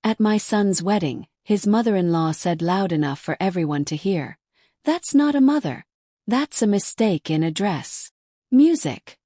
At my son's wedding, his mother-in-law said loud enough for everyone to hear, "That's not a mother. That's a mistake in a dress." Music.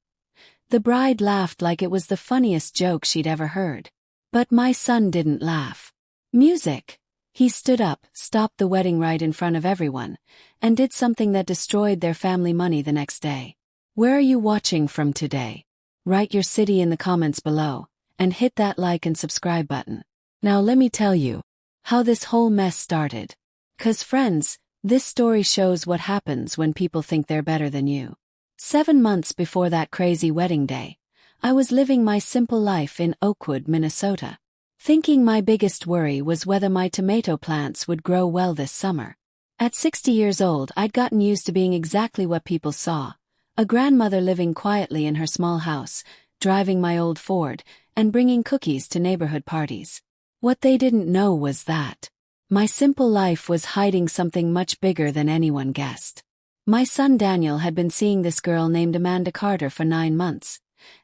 The bride laughed like it was the funniest joke she'd ever heard. But my son didn't laugh. Music. He stood up, stopped the wedding right in front of everyone, and did something that destroyed their family money the next day. Where are you watching from today? Write your city in the comments below, and hit that like and subscribe button. Now let me tell you how this whole mess started. 'Cause friends, this story shows what happens when people think they're better than you. 7 months before that crazy wedding day, I was living my simple life in Oakwood, Minnesota, thinking my biggest worry was whether my tomato plants would grow well this summer. At 60 years old, I'd gotten used to being exactly what people saw: a grandmother living quietly in her small house, driving my old Ford, and bringing cookies to neighborhood parties. What they didn't know was that my simple life was hiding something much bigger than anyone guessed. My son Daniel had been seeing this girl named Amanda Carter for 9 months,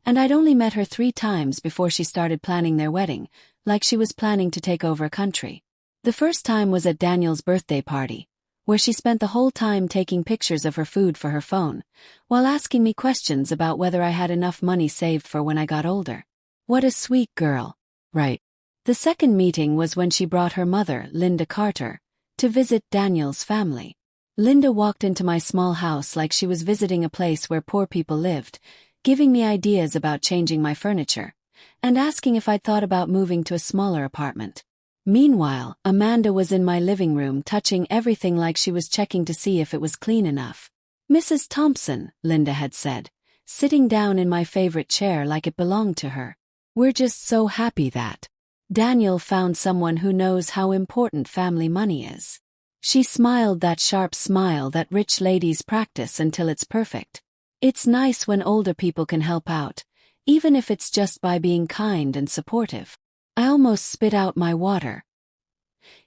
and I'd only met her 3 times before she started planning their wedding, like she was planning to take over a country. The first time was at Daniel's birthday party, where she spent the whole time taking pictures of her food for her phone, while asking me questions about whether I had enough money saved for when I got older. What a sweet girl. Right. The second meeting was when she brought her mother, Linda Carter, to visit Daniel's family. Linda walked into my small house like she was visiting a place where poor people lived, giving me ideas about changing my furniture, and asking if I'd thought about moving to a smaller apartment. Meanwhile, Amanda was in my living room touching everything like she was checking to see if it was clean enough. "Mrs. Thompson," Linda had said, sitting down in my favorite chair like it belonged to her. "We're just so happy that Daniel found someone who knows how important family money is." She smiled that sharp smile that rich ladies practice until it's perfect. It's nice when older people can help out, even if it's just by being kind and supportive. I almost spit out my water.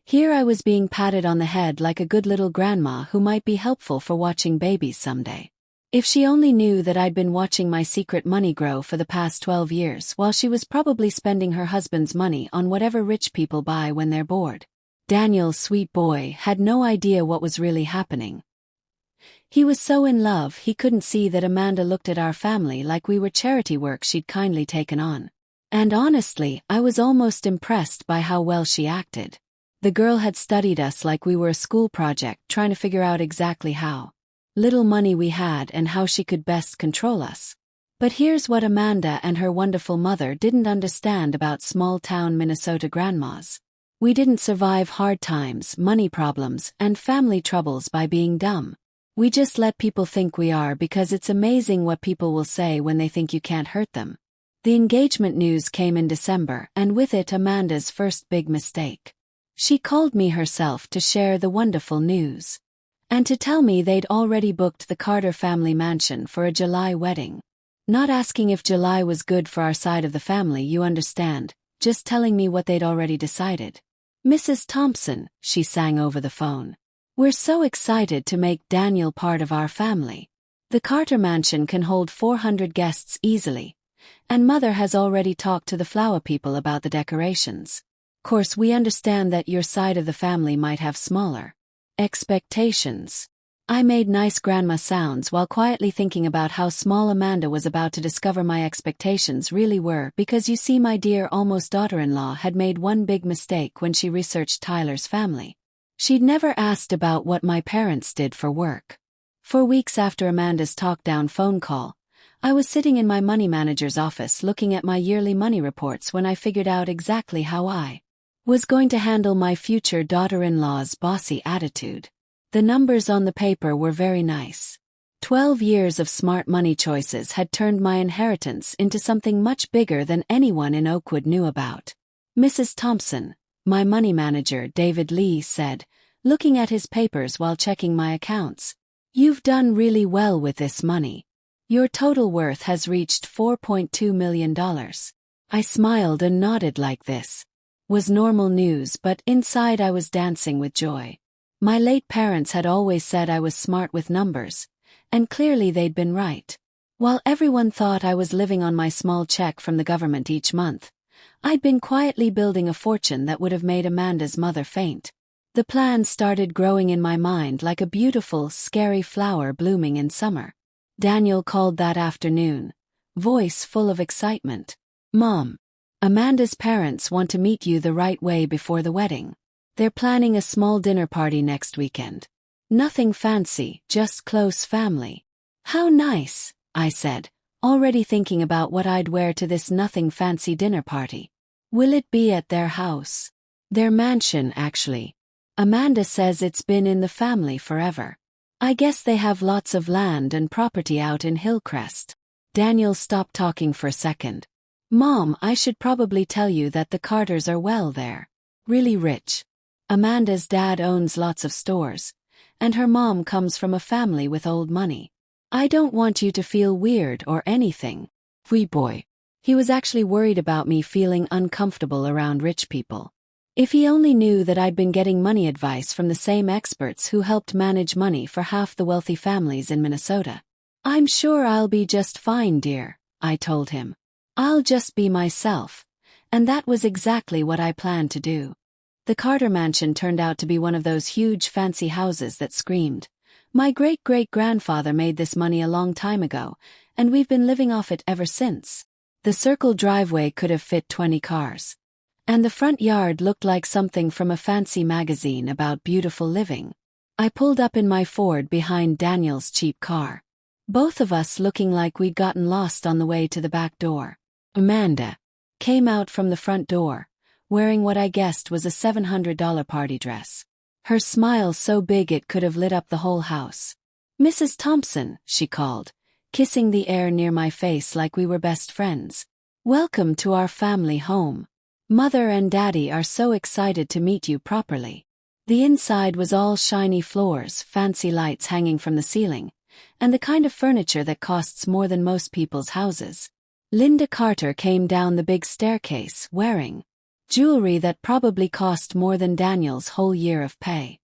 Here I was being patted on the head like a good little grandma who might be helpful for watching babies someday. If she only knew that I'd been watching my secret money grow for the past 12 years while she was probably spending her husband's money on whatever rich people buy when they're bored. Daniel, sweet boy, had no idea what was really happening. He was so in love he couldn't see that Amanda looked at our family like we were charity work she'd kindly taken on. And honestly, I was almost impressed by how well she acted. The girl had studied us like we were a school project, trying to figure out exactly how little money we had and how she could best control us. But here's what Amanda and her wonderful mother didn't understand about small-town Minnesota grandmas. We didn't survive hard times, money problems, and family troubles by being dumb. We just let people think we are because it's amazing what people will say when they think you can't hurt them. The engagement news came in December, and with it Amanda's first big mistake. She called me herself to share the wonderful news, and to tell me they'd already booked the Carter family mansion for a July wedding. Not asking if July was good for our side of the family, you understand, just telling me what they'd already decided. "Mrs. Thompson," she sang over the phone, "we're so excited to make Daniel part of our family. The Carter mansion can hold 400 guests easily, and Mother has already talked to the flower people about the decorations. Course, we understand that your side of the family might have smaller expectations." I made nice grandma sounds while quietly thinking about how small Amanda was about to discover my expectations really were, because you see, my dear almost daughter-in-law had made one big mistake when she researched Tyler's family. She'd never asked about what my parents did for work. For weeks after Amanda's talk-down phone call, I was sitting in my money manager's office looking at my yearly money reports when I figured out exactly how I was going to handle my future daughter-in-law's bossy attitude. The numbers on the paper were very nice. 12 years of smart money choices had turned my inheritance into something much bigger than anyone in Oakwood knew about. "Mrs. Thompson," my money manager David Lee said, looking at his papers while checking my accounts, "you've done really well with this money. Your total worth has reached $4.2 million. I smiled and nodded like this was normal news, but inside I was dancing with joy. My late parents had always said I was smart with numbers, and clearly they'd been right. While everyone thought I was living on my small check from the government each month, I'd been quietly building a fortune that would have made Amanda's mother faint. The plan started growing in my mind like a beautiful, scary flower blooming in summer. Daniel called that afternoon, voice full of excitement. "Mom, Amanda's parents want to meet you the right way before the wedding. They're planning a small dinner party next weekend. Nothing fancy, just close family." "How nice," I said, already thinking about what I'd wear to this nothing fancy dinner party. "Will it be at their house?" "Their mansion, actually. Amanda says it's been in the family forever. I guess they have lots of land and property out in Hillcrest." Daniel stopped talking for a second. "Mom, I should probably tell you that the Carters are well there. Really rich. Amanda's dad owns lots of stores, and her mom comes from a family with old money. I don't want you to feel weird or anything." Wee boy. He was actually worried about me feeling uncomfortable around rich people. If he only knew that I'd been getting money advice from the same experts who helped manage money for half the wealthy families in Minnesota. "I'm sure I'll be just fine, dear," I told him. "I'll just be myself." And that was exactly what I planned to do. The Carter mansion turned out to be one of those huge fancy houses that screamed, "My great-great-grandfather made this money a long time ago, and we've been living off it ever since." The circle driveway could have fit 20 cars. And the front yard looked like something from a fancy magazine about beautiful living. I pulled up in my Ford behind Daniel's cheap car. Both of us looking like we'd gotten lost on the way to the back door. Amanda came out from the front door, wearing what I guessed was a $700 party dress. Her smile so big it could have lit up the whole house. "Mrs. Thompson," she called, kissing the air near my face like we were best friends. "Welcome to our family home. Mother and Daddy are so excited to meet you properly." The inside was all shiny floors, fancy lights hanging from the ceiling, and the kind of furniture that costs more than most people's houses. Linda Carter came down the big staircase, wearing jewelry that probably cost more than Daniel's whole year of pay.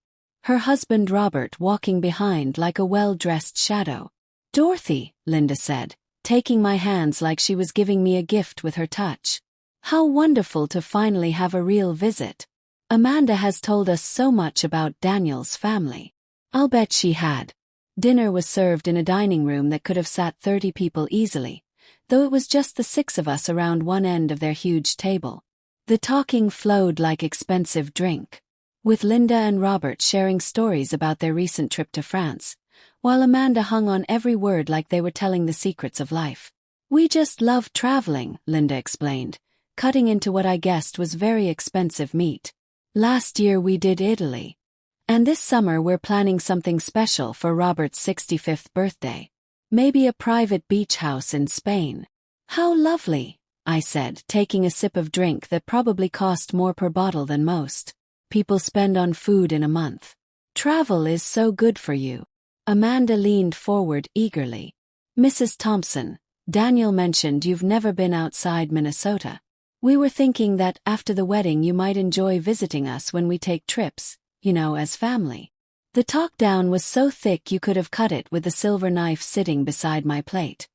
Her husband Robert walking behind like a well-dressed shadow. "Dorothy," Linda said, taking my hands like she was giving me a gift with her touch. "How wonderful to finally have a real visit. Amanda has told us so much about Daniel's family." I'll bet she had. Dinner was served in a dining room that could have sat 30 people easily, though it was just the 6 of us around one end of their huge table. The talking flowed like expensive drink, with Linda and Robert sharing stories about their recent trip to France, while Amanda hung on every word like they were telling the secrets of life. "We just love traveling," Linda explained, cutting into what I guessed was very expensive meat. "Last year we did Italy. And this summer we're planning something special for Robert's 65th birthday. Maybe a private beach house in Spain." "How lovely," I said, taking a sip of drink that probably cost more per bottle than most people spend on food in a month. "Travel is so good for you." Amanda leaned forward eagerly. "Mrs. Thompson, Daniel mentioned you've never been outside Minnesota. We were thinking that after the wedding you might enjoy visiting us when we take trips, as family." The talk down was so thick you could have cut it with the silver knife sitting beside my plate.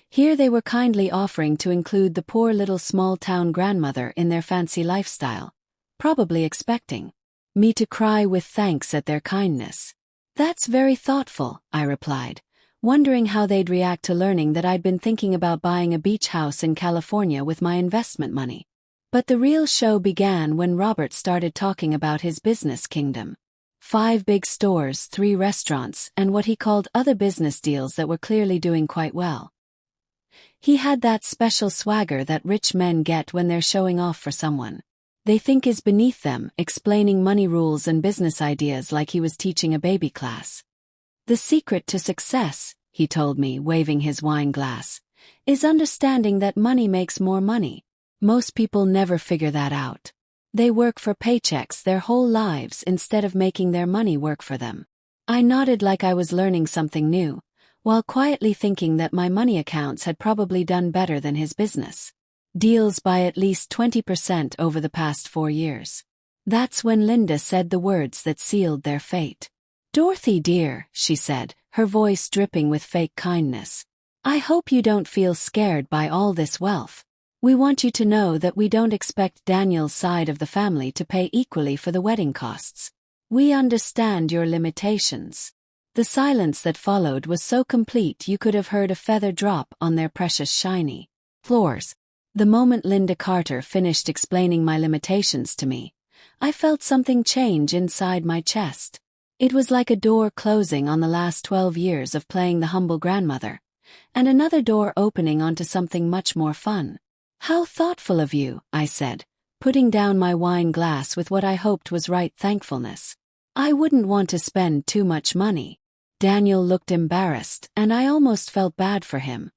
Here they were kindly offering to include the poor little small-town grandmother in their fancy lifestyle, probably expecting me to cry with thanks at their kindness. "That's very thoughtful," I replied, wondering how they'd react to learning that I'd been thinking about buying a beach house in California with my investment money. But the real show began when Robert started talking about his business kingdom. 5 big stores, 3 restaurants, and what he called other business deals that were clearly doing quite well. He had that special swagger that rich men get when they're showing off for someone they think is beneath them, explaining money rules and business ideas like he was teaching a baby class. "The secret to success," he told me, waving his wine glass, "is understanding that money makes more money. Most people never figure that out. They work for paychecks their whole lives instead of making their money work for them." I nodded like I was learning something new, while quietly thinking that my money accounts had probably done better than his business deals by at least 20% over the past 4 years. That's when Linda said the words that sealed their fate. "Dorothy dear," she said, her voice dripping with fake kindness, "I hope you don't feel scared by all this wealth. We want you to know that we don't expect Daniel's side of the family to pay equally for the wedding costs. We understand your limitations." The silence that followed was so complete you could have heard a feather drop on their precious shiny floors. The moment Linda Carter finished explaining my limitations to me, I felt something change inside my chest. It was like a door closing on the last 12 years of playing the humble grandmother, and another door opening onto something much more fun. "How thoughtful of you," I said, putting down my wine glass with what I hoped was right thankfulness. "I wouldn't want to spend too much money." Daniel looked embarrassed, and I almost felt bad for him.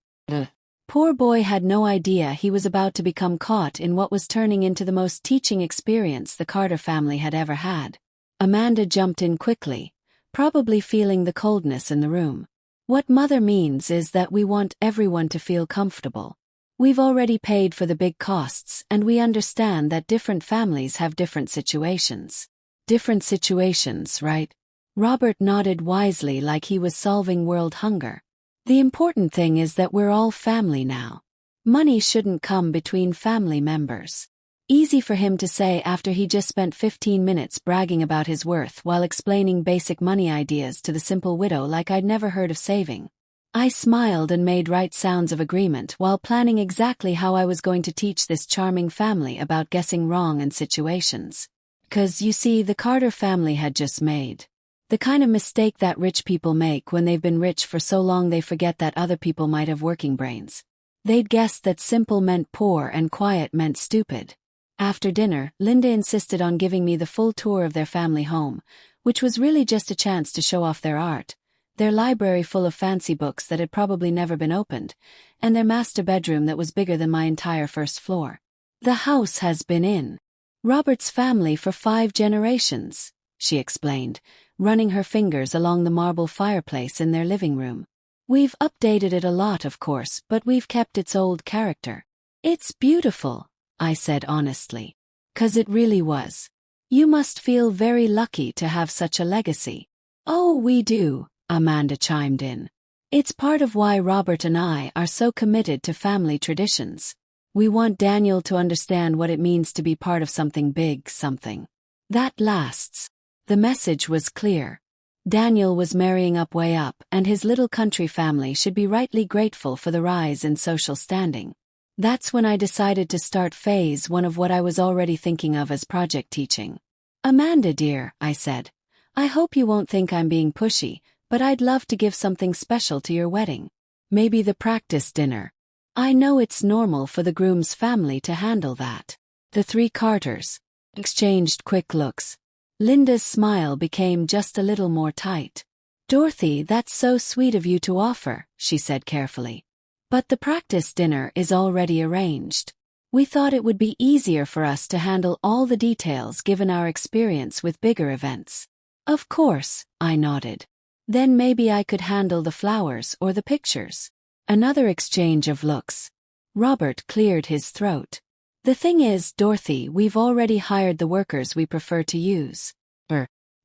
Poor boy had no idea he was about to become caught in what was turning into the most teaching experience the Carter family had ever had. Amanda jumped in quickly, probably feeling the coldness in the room. "What Mother means is that we want everyone to feel comfortable. We've already paid for the big costs, and we understand that different families have different situations." "Different situations, right?" Robert nodded wisely like he was solving world hunger. "The important thing is that we're all family now. Money shouldn't come between family members." Easy for him to say after he just spent 15 minutes bragging about his worth while explaining basic money ideas to the simple widow like I'd never heard of saving. I smiled and made right sounds of agreement while planning exactly how I was going to teach this charming family about guessing wrong in situations. 'Cause you see, the Carter family had just made the kind of mistake that rich people make when they've been rich for so long they forget that other people might have working brains. They'd guessed that simple meant poor and quiet meant stupid. After dinner, Linda insisted on giving me the full tour of their family home, which was really just a chance to show off their art, their library full of fancy books that had probably never been opened, and their master bedroom that was bigger than my entire first floor. "The house has been in Robert's family for 5 generations," she explained, running her fingers along the marble fireplace in their living room. "We've updated it a lot, of course, but we've kept its old character." "It's beautiful," I said honestly. "'Cause it really was. You must feel very lucky to have such a legacy." "Oh, we do," Amanda chimed in. "It's part of why Robert and I are so committed to family traditions. We want Daniel to understand what it means to be part of something big, something that lasts." The message was clear. Daniel was marrying up way up, and his little country family should be rightly grateful for the rise in social standing. That's when I decided to start phase 1 of what I was already thinking of as project teaching. "Amanda dear," I said, "I hope you won't think I'm being pushy, but I'd love to give something special to your wedding. Maybe the practice dinner. I know it's normal for the groom's family to handle that." The 3 Carters exchanged quick looks. Linda's smile became just a little more tight. "Dorothy, that's so sweet of you to offer," she said carefully. "But the practice dinner is already arranged. We thought it would be easier for us to handle all the details given our experience with bigger events." "Of course," I nodded. "Then maybe I could handle the flowers or the pictures." Another exchange of looks. Robert cleared his throat. "The thing is, Dorothy, we've already hired the workers we prefer to use.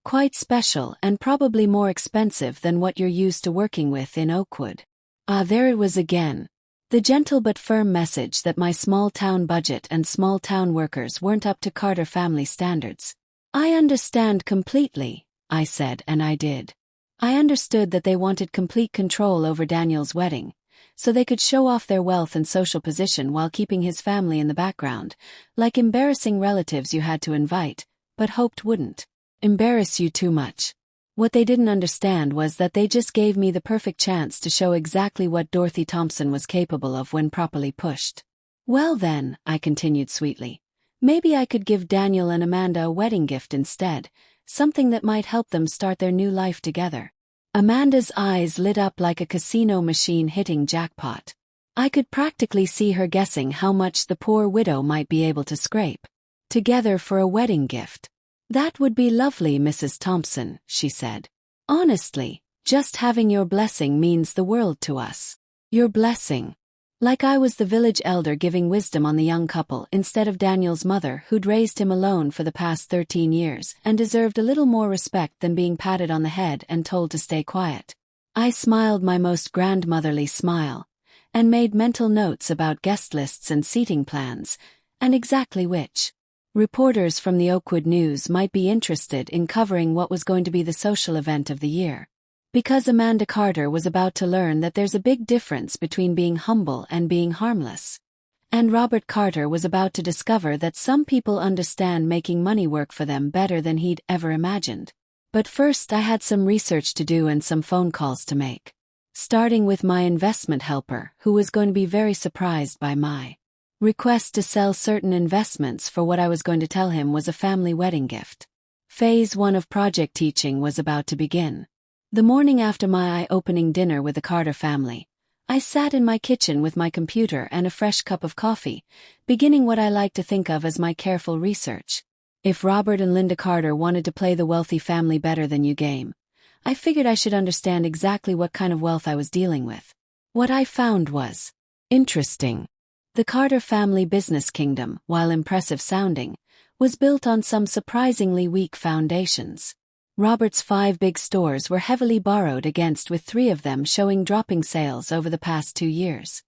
Quite special and probably more expensive than what you're used to working with in Oakwood." Ah, there it was again. The gentle but firm message that my small-town budget and small-town workers weren't up to Carter family standards. "I understand completely," I said, and I did. I understood that they wanted complete control over Daniel's wedding, so they could show off their wealth and social position while keeping his family in the background, like embarrassing relatives you had to invite, but hoped wouldn't embarrass you too much. What they didn't understand was that they just gave me the perfect chance to show exactly what Dorothy Thompson was capable of when properly pushed. "Well then," I continued sweetly, "maybe I could give Daniel and Amanda a wedding gift instead, something that might help them start their new life together." Amanda's eyes lit up like a casino machine hitting jackpot. I could practically see her guessing how much the poor widow might be able to scrape together for a wedding gift. "That would be lovely, Mrs. Thompson," she said. "Honestly, just having your blessing means the world to us." Your blessing. Like I was the village elder giving wisdom on the young couple instead of Daniel's mother who'd raised him alone for the past 13 years and deserved a little more respect than being patted on the head and told to stay quiet. I smiled my most grandmotherly smile, and made mental notes about guest lists and seating plans, and exactly which reporters from the Oakwood News might be interested in covering what was going to be the social event of the year. Because Amanda Carter was about to learn that there's a big difference between being humble and being harmless. And Robert Carter was about to discover that some people understand making money work for them better than he'd ever imagined. But first I had some research to do and some phone calls to make. Starting with my investment helper, who was going to be very surprised by my request to sell certain investments for what I was going to tell him was a family wedding gift. Phase 1 of project teaching was about to begin. The morning after my eye-opening dinner with the Carter family, I sat in my kitchen with my computer and a fresh cup of coffee, beginning what I like to think of as my careful research. If Robert and Linda Carter wanted to play the wealthy family better than you game, I figured I should understand exactly what kind of wealth I was dealing with. What I found was interesting. The Carter family business kingdom, while impressive sounding, was built on some surprisingly weak foundations. Robert's 5 big stores were heavily borrowed against, with 3 of them showing dropping sales over the past 2 years.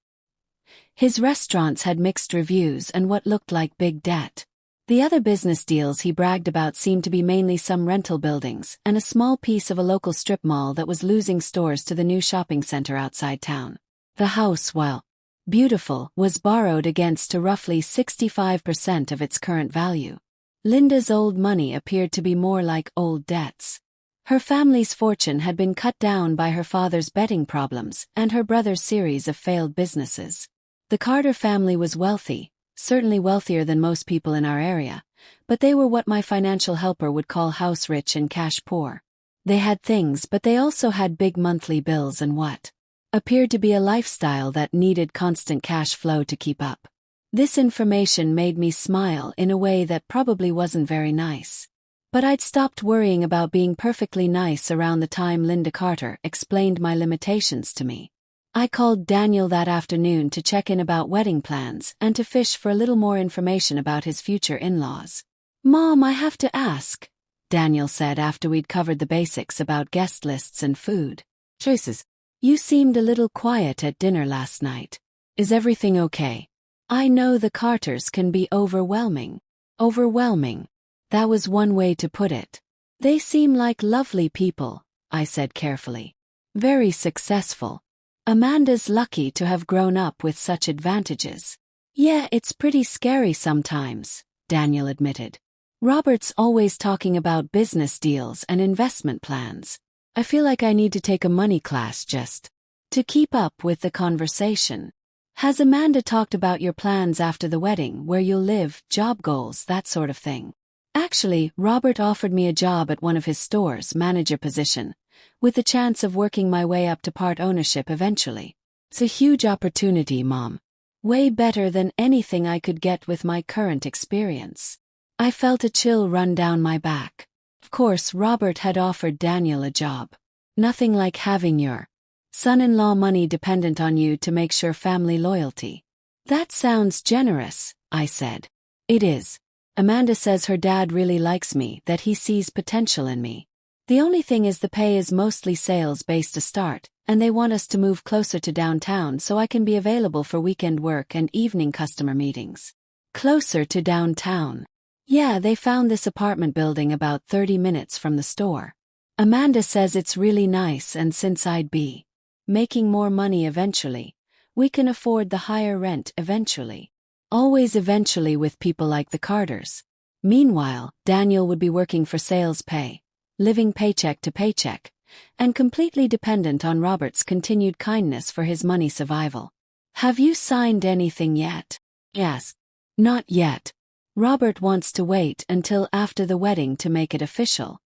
His restaurants had mixed reviews and what looked like big debt. The other business deals he bragged about seemed to be mainly some rental buildings and a small piece of a local strip mall that was losing stores to the new shopping center outside town. The house, while beautiful, was borrowed against to roughly 65% of its current value. Linda's old money appeared to be more like old debts. Her family's fortune had been cut down by her father's betting problems and her brother's series of failed businesses. The Carter family was wealthy, certainly wealthier than most people in our area, but they were what my financial helper would call house rich and cash poor. They had things, but they also had big monthly bills and what appeared to be a lifestyle that needed constant cash flow to keep up. This information made me smile in a way that probably wasn't very nice. But I'd stopped worrying about being perfectly nice around the time Linda Carter explained my limitations to me. I called Daniel that afternoon to check in about wedding plans and to fish for a little more information about his future in-laws. "Mom, I have to ask," Daniel said after we'd covered the basics about guest lists and food choices. "You seemed a little quiet at dinner last night. Is everything okay? I know the Carters can be overwhelming." Overwhelming. That was one way to put it. "They seem like lovely people," I said carefully. "Very successful. Amanda's lucky to have grown up with such advantages." "Yeah, it's pretty scary sometimes," Daniel admitted. "Robert's always talking about business deals and investment plans. I feel like I need to take a money class just to keep up with the conversation." "Has Amanda talked about your plans after the wedding, where you'll live, job goals, that sort of thing?" "Actually, Robert offered me a job at one of his stores, manager position, with the chance of working my way up to part ownership eventually. It's a huge opportunity, Mom. Way better than anything I could get with my current experience." I felt a chill run down my back. Of course, Robert had offered Daniel a job. Nothing like having your son-in-law money dependent on you to make sure family loyalty. "That sounds generous," I said. "It is. Amanda says her dad really likes me, that he sees potential in me. The only thing is the pay is mostly sales-based to start, and they want us to move closer to downtown so I can be available for weekend work and evening customer meetings." Closer to downtown. Yeah, they found this apartment building about 30 minutes from the store. Amanda says it's really nice, and since I'd be making more money eventually, we can afford the higher rent eventually. Always eventually with people like the Carters. Meanwhile, Daniel would be working for sales pay, living paycheck to paycheck, and completely dependent on Robert's continued kindness for his money survival. "Have you signed anything yet?" "Yes." "Not yet. Robert wants to wait until after the wedding to make it official.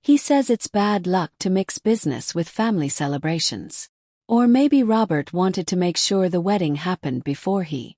He says it's bad luck to mix business with family celebrations. Or maybe Robert wanted to make sure the wedding happened before he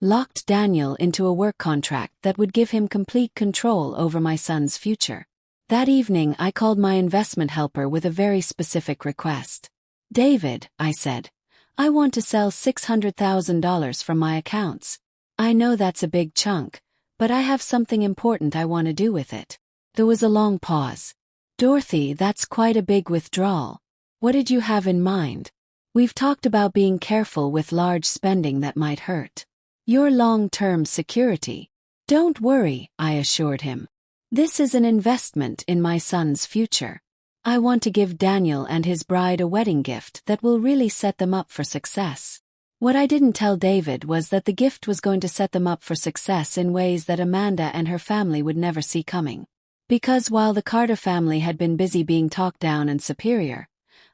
locked Daniel into a work contract that would give him complete control over my son's future." That evening I called my investment helper with a very specific request. "David," I said, "I want to sell $600,000 from my accounts. I know that's a big chunk, but I have something important I want to do with it." There was a long pause. "Dorothy, that's quite a big withdrawal. What did you have in mind?" We've talked about being careful with large spending that might hurt your long-term security. Don't worry, I assured him. This is an investment in my son's future. I want to give Daniel and his bride a wedding gift that will really set them up for success. What I didn't tell David was that the gift was going to set them up for success in ways that Amanda and her family would never see coming. Because while the Carter family had been busy being talked down and superior,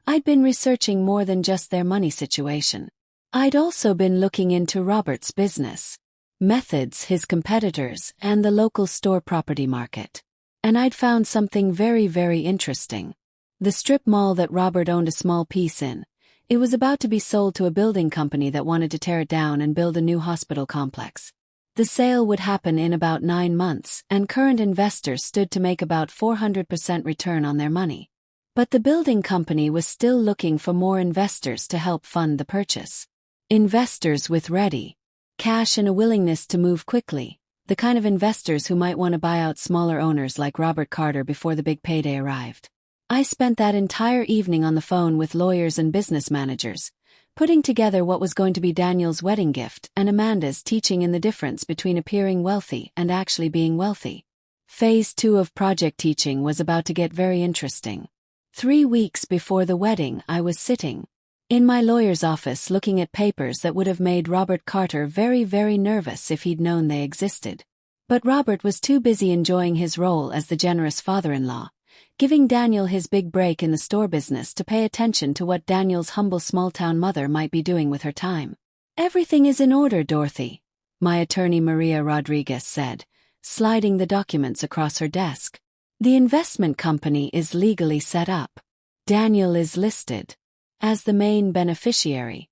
I'd been researching more than just their money situation. I'd also been looking into Robert's business methods, his competitors, and the local store property market. And I'd found something very, very interesting. The strip mall that Robert owned a small piece in, it was about to be sold to a building company that wanted to tear it down and build a new hospital complex. The sale would happen in about 9 months, and current investors stood to make about 400% return on their money. But the building company was still looking for more investors to help fund the purchase. Investors with ready cash and a willingness to move quickly, the kind of investors who might want to buy out smaller owners like Robert Carter before the big payday arrived. I spent that entire evening on the phone with lawyers and business managers, putting together what was going to be Daniel's wedding gift and Amanda's teaching in the difference between appearing wealthy and actually being wealthy. Phase 2 of project teaching was about to get very interesting. 3 weeks before the wedding, I was sitting in my lawyer's office looking at papers that would have made Robert Carter very, very nervous if he'd known they existed. But Robert was too busy enjoying his role as the generous father-in-law, giving Daniel his big break in the store business, to pay attention to what Daniel's humble small-town mother might be doing with her time. "Everything is in order, Dorothy," my attorney Maria Rodriguez said, sliding the documents across her desk. "The investment company is legally set up. Daniel is listed as the main beneficiary,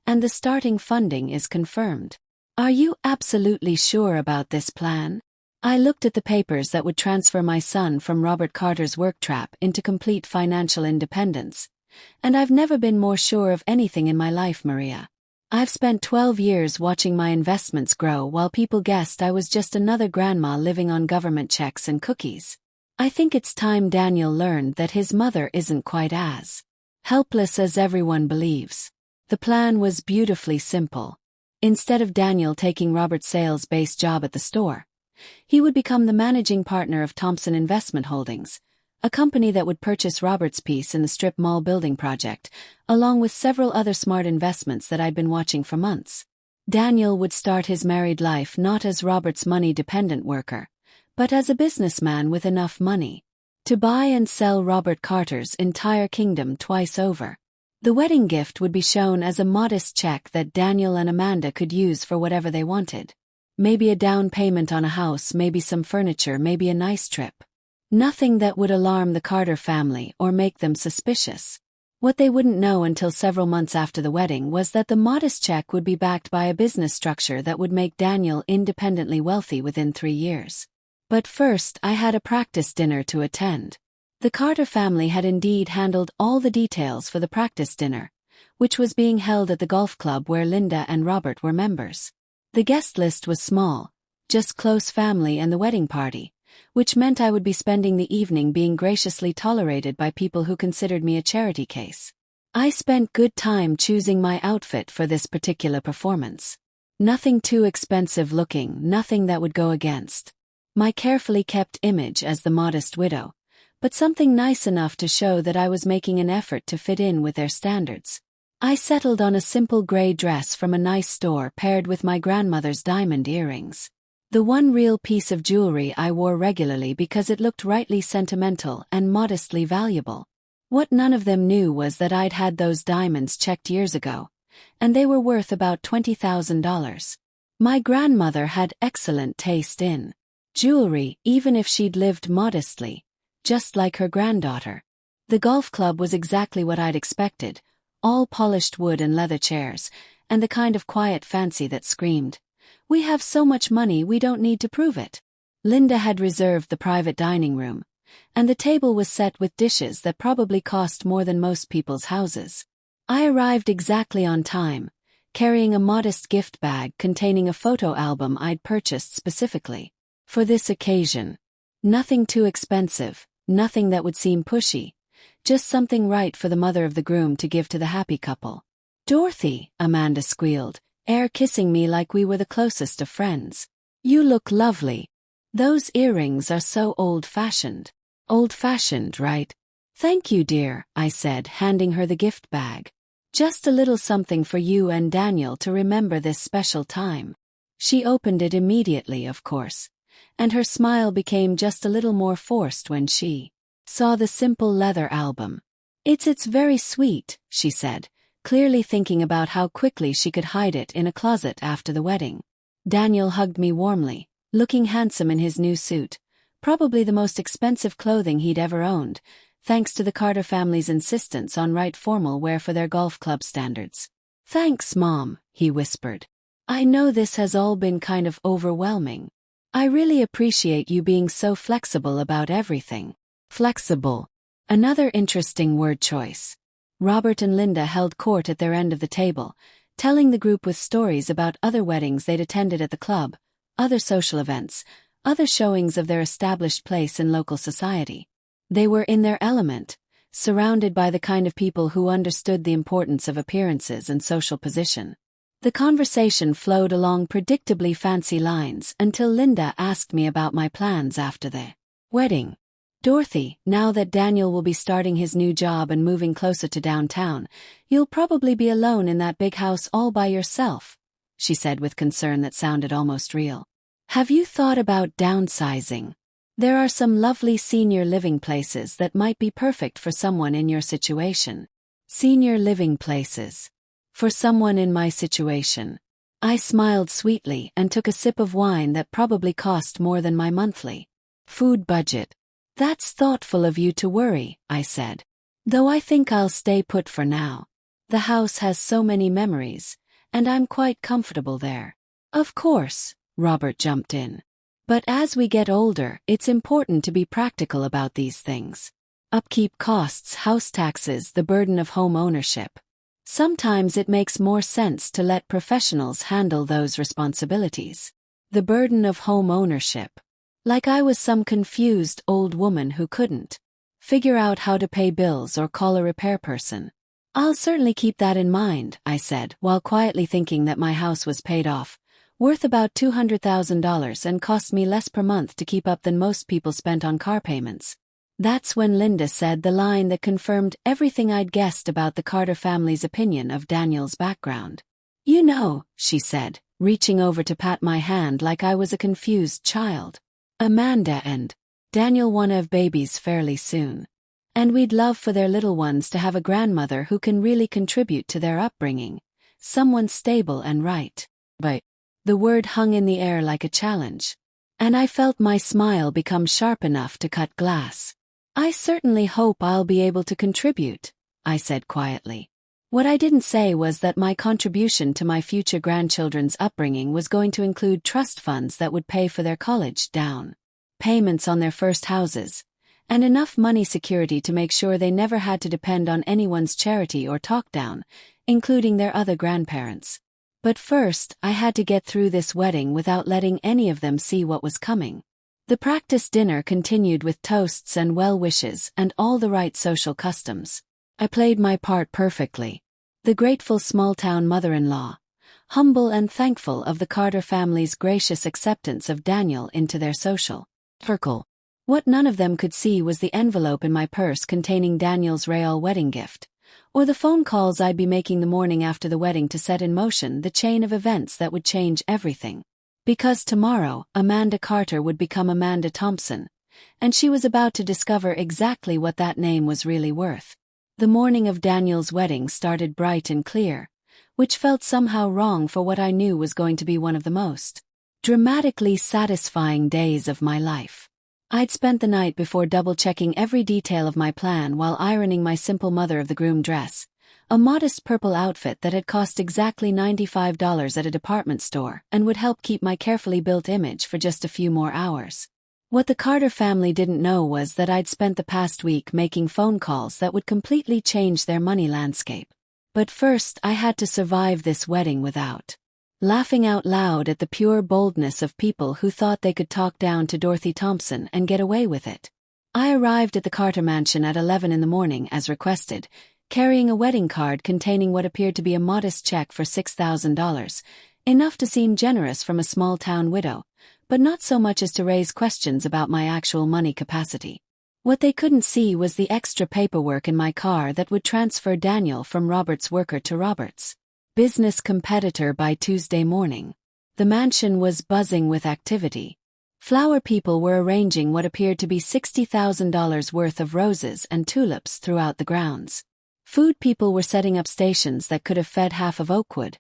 and the starting funding is confirmed. Are you absolutely sure about this plan?" I looked at the papers that would transfer my son from Robert Carter's work trap into complete financial independence, and I've never been more sure of anything in my life, Maria. I've spent 12 years watching my investments grow while people guessed I was just another grandma living on government checks and cookies. I think it's time Daniel learned that his mother isn't quite as helpless as everyone believes. The plan was beautifully simple. Instead of Daniel taking Robert's sales-based job at the store, he would become the managing partner of Thompson Investment Holdings, a company that would purchase Robert's piece in the strip mall building project, along with several other smart investments that I'd been watching for months. Daniel would start his married life not as Robert's money-dependent worker, but as a businessman with enough money to buy and sell Robert Carter's entire kingdom twice over. The wedding gift would be shown as a modest check that Daniel and Amanda could use for whatever they wanted. Maybe a down payment on a house, maybe some furniture, maybe a nice trip. Nothing that would alarm the Carter family or make them suspicious. What they wouldn't know until several months after the wedding was that the modest check would be backed by a business structure that would make Daniel independently wealthy within 3 years. But first, I had a practice dinner to attend. The Carter family had indeed handled all the details for the practice dinner, which was being held at the golf club where Linda and Robert were members. The guest list was small, just close family and the wedding party, which meant I would be spending the evening being graciously tolerated by people who considered me a charity case. I spent good time choosing my outfit for this particular performance. Nothing too expensive looking, nothing that would go against my carefully kept image as the modest widow, but something nice enough to show that I was making an effort to fit in with their standards. I settled on a simple gray dress from a nice store paired with my grandmother's diamond earrings. The one real piece of jewelry I wore regularly because it looked rightly sentimental and modestly valuable. What none of them knew was that I'd had those diamonds checked years ago, and they were worth about $20,000. My grandmother had excellent taste in jewelry, even if she'd lived modestly, just like her granddaughter. The golf club was exactly what I'd expected, all polished wood and leather chairs, and the kind of quiet fancy that screamed, "We have so much money we don't need to prove it." Linda had reserved the private dining room, and the table was set with dishes that probably cost more than most people's houses. I arrived exactly on time, carrying a modest gift bag containing a photo album I'd purchased specifically for this occasion. Nothing too expensive, nothing that would seem pushy, just something right for the mother of the groom to give to the happy couple. "Dorothy," Amanda squealed, air kissing me like we were the closest of friends. "You look lovely. Those earrings are so old-fashioned." "Old-fashioned, right?" "Thank you, dear," I said, handing her the gift bag. "Just a little something for you and Daniel to remember this special time." She opened it immediately, of course, and her smile became just a little more forced when she saw the simple leather album. It's very sweet," she said, clearly thinking about how quickly she could hide it in a closet after the wedding. Daniel hugged me warmly, looking handsome in his new suit, probably the most expensive clothing he'd ever owned, thanks to the Carter family's insistence on right formal wear for their golf club standards. "Thanks, Mom," he whispered. "I know this has all been kind of overwhelming. I really appreciate you being so flexible about everything." Flexible. Another interesting word choice. Robert and Linda held court at their end of the table, telling the group with stories about other weddings they'd attended at the club, other social events, other showings of their established place in local society. They were in their element, surrounded by the kind of people who understood the importance of appearances and social position. The conversation flowed along predictably fancy lines until Linda asked me about my plans after the wedding. "Dorothy, now that Daniel will be starting his new job and moving closer to downtown, you'll probably be alone in that big house all by yourself," she said with concern that sounded almost real. "Have you thought about downsizing? There are some lovely senior living places that might be perfect for someone in your situation." Senior living places. For someone in my situation. I smiled sweetly and took a sip of wine that probably cost more than my monthly food budget. "That's thoughtful of you to worry," I said. "Though I think I'll stay put for now. The house has so many memories, and I'm quite comfortable there." "Of course," Robert jumped in. "But as we get older, it's important to be practical about these things. Upkeep costs, house taxes, the burden of home ownership. Sometimes it makes more sense to let professionals handle those responsibilities." The burden of home ownership. Like I was some confused old woman who couldn't figure out how to pay bills or call a repair person. "I'll certainly keep that in mind," I said, while quietly thinking that my house was paid off, worth about $200,000 and cost me less per month to keep up than most people spent on car payments. That's when Linda said the line that confirmed everything I'd guessed about the Carter family's opinion of Daniel's background. "You know," she said, reaching over to pat my hand like I was a confused child. "Amanda and Daniel want to have babies fairly soon. And we'd love for their little ones to have a grandmother who can really contribute to their upbringing, someone stable and right." But the word hung in the air like a challenge. And I felt my smile become sharp enough to cut glass. "I certainly hope I'll be able to contribute," I said quietly. What I didn't say was that my contribution to my future grandchildren's upbringing was going to include trust funds that would pay for their college down payments on their first houses, and enough money security to make sure they never had to depend on anyone's charity or talk down, including their other grandparents. But first, I had to get through this wedding without letting any of them see what was coming. The practice dinner continued with toasts and well wishes and all the right social customs. I played my part perfectly. The grateful small-town mother-in-law, humble and thankful of the Carter family's gracious acceptance of Daniel into their social circle. What none of them could see was the envelope in my purse containing Daniel's Real wedding gift, or the phone calls I'd be making the morning after the wedding to set in motion the chain of events that would change everything. Because tomorrow, Amanda Carter would become Amanda Thompson, and she was about to discover exactly what that name was really worth. The morning of Daniel's wedding started bright and clear, which felt somehow wrong for what I knew was going to be one of the most dramatically satisfying days of my life. I'd spent the night before double-checking every detail of my plan while ironing my simple mother-of-the-groom dress, a modest purple outfit that had cost exactly $95 at a department store and would help keep my carefully built image for just a few more hours. What the Carter family didn't know was that I'd spent the past week making phone calls that would completely change their money landscape. But first, I had to survive this wedding without laughing out loud at the pure boldness of people who thought they could talk down to Dorothy Thompson and get away with it. I arrived at the Carter mansion at 11 in the morning as requested, carrying a wedding card containing what appeared to be a modest check for $6,000, enough to seem generous from a small-town widow, but not so much as to raise questions about my actual money capacity. What they couldn't see was the extra paperwork in my car that would transfer Daniel from Robert's worker to Robert's business competitor by Tuesday morning. The mansion was buzzing with activity. Flower people were arranging what appeared to be $60,000 worth of roses and tulips throughout the grounds. Food people were setting up stations that could have fed half of Oakwood,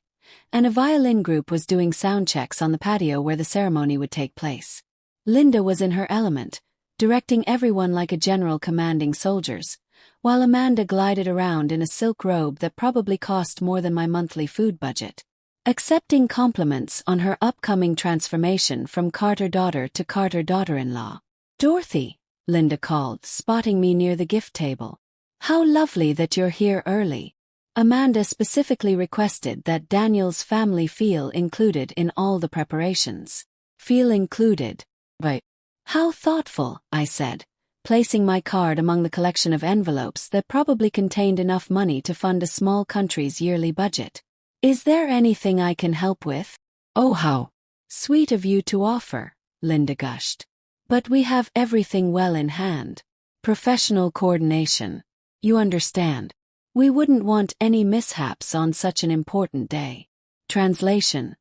and a violin group was doing sound checks on the patio where the ceremony would take place. Linda was in her element, directing everyone like a general commanding soldiers, while Amanda glided around in a silk robe that probably cost more than my monthly food budget, accepting compliments on her upcoming transformation from Carter daughter to Carter daughter-in-law. "Dorothy," Linda called, spotting me near the gift table. "How lovely that you're here early." Amanda specifically requested that Daniel's family feel included in all the preparations. Feel included? Right. "How thoughtful," I said, placing my card among the collection of envelopes that probably contained enough money to fund a small country's yearly budget. "Is there anything I can help with?" "Oh, how sweet of you to offer," Linda gushed. "But we have everything well in hand. Professional coordination. You understand. We wouldn't want any mishaps on such an important day." Translation: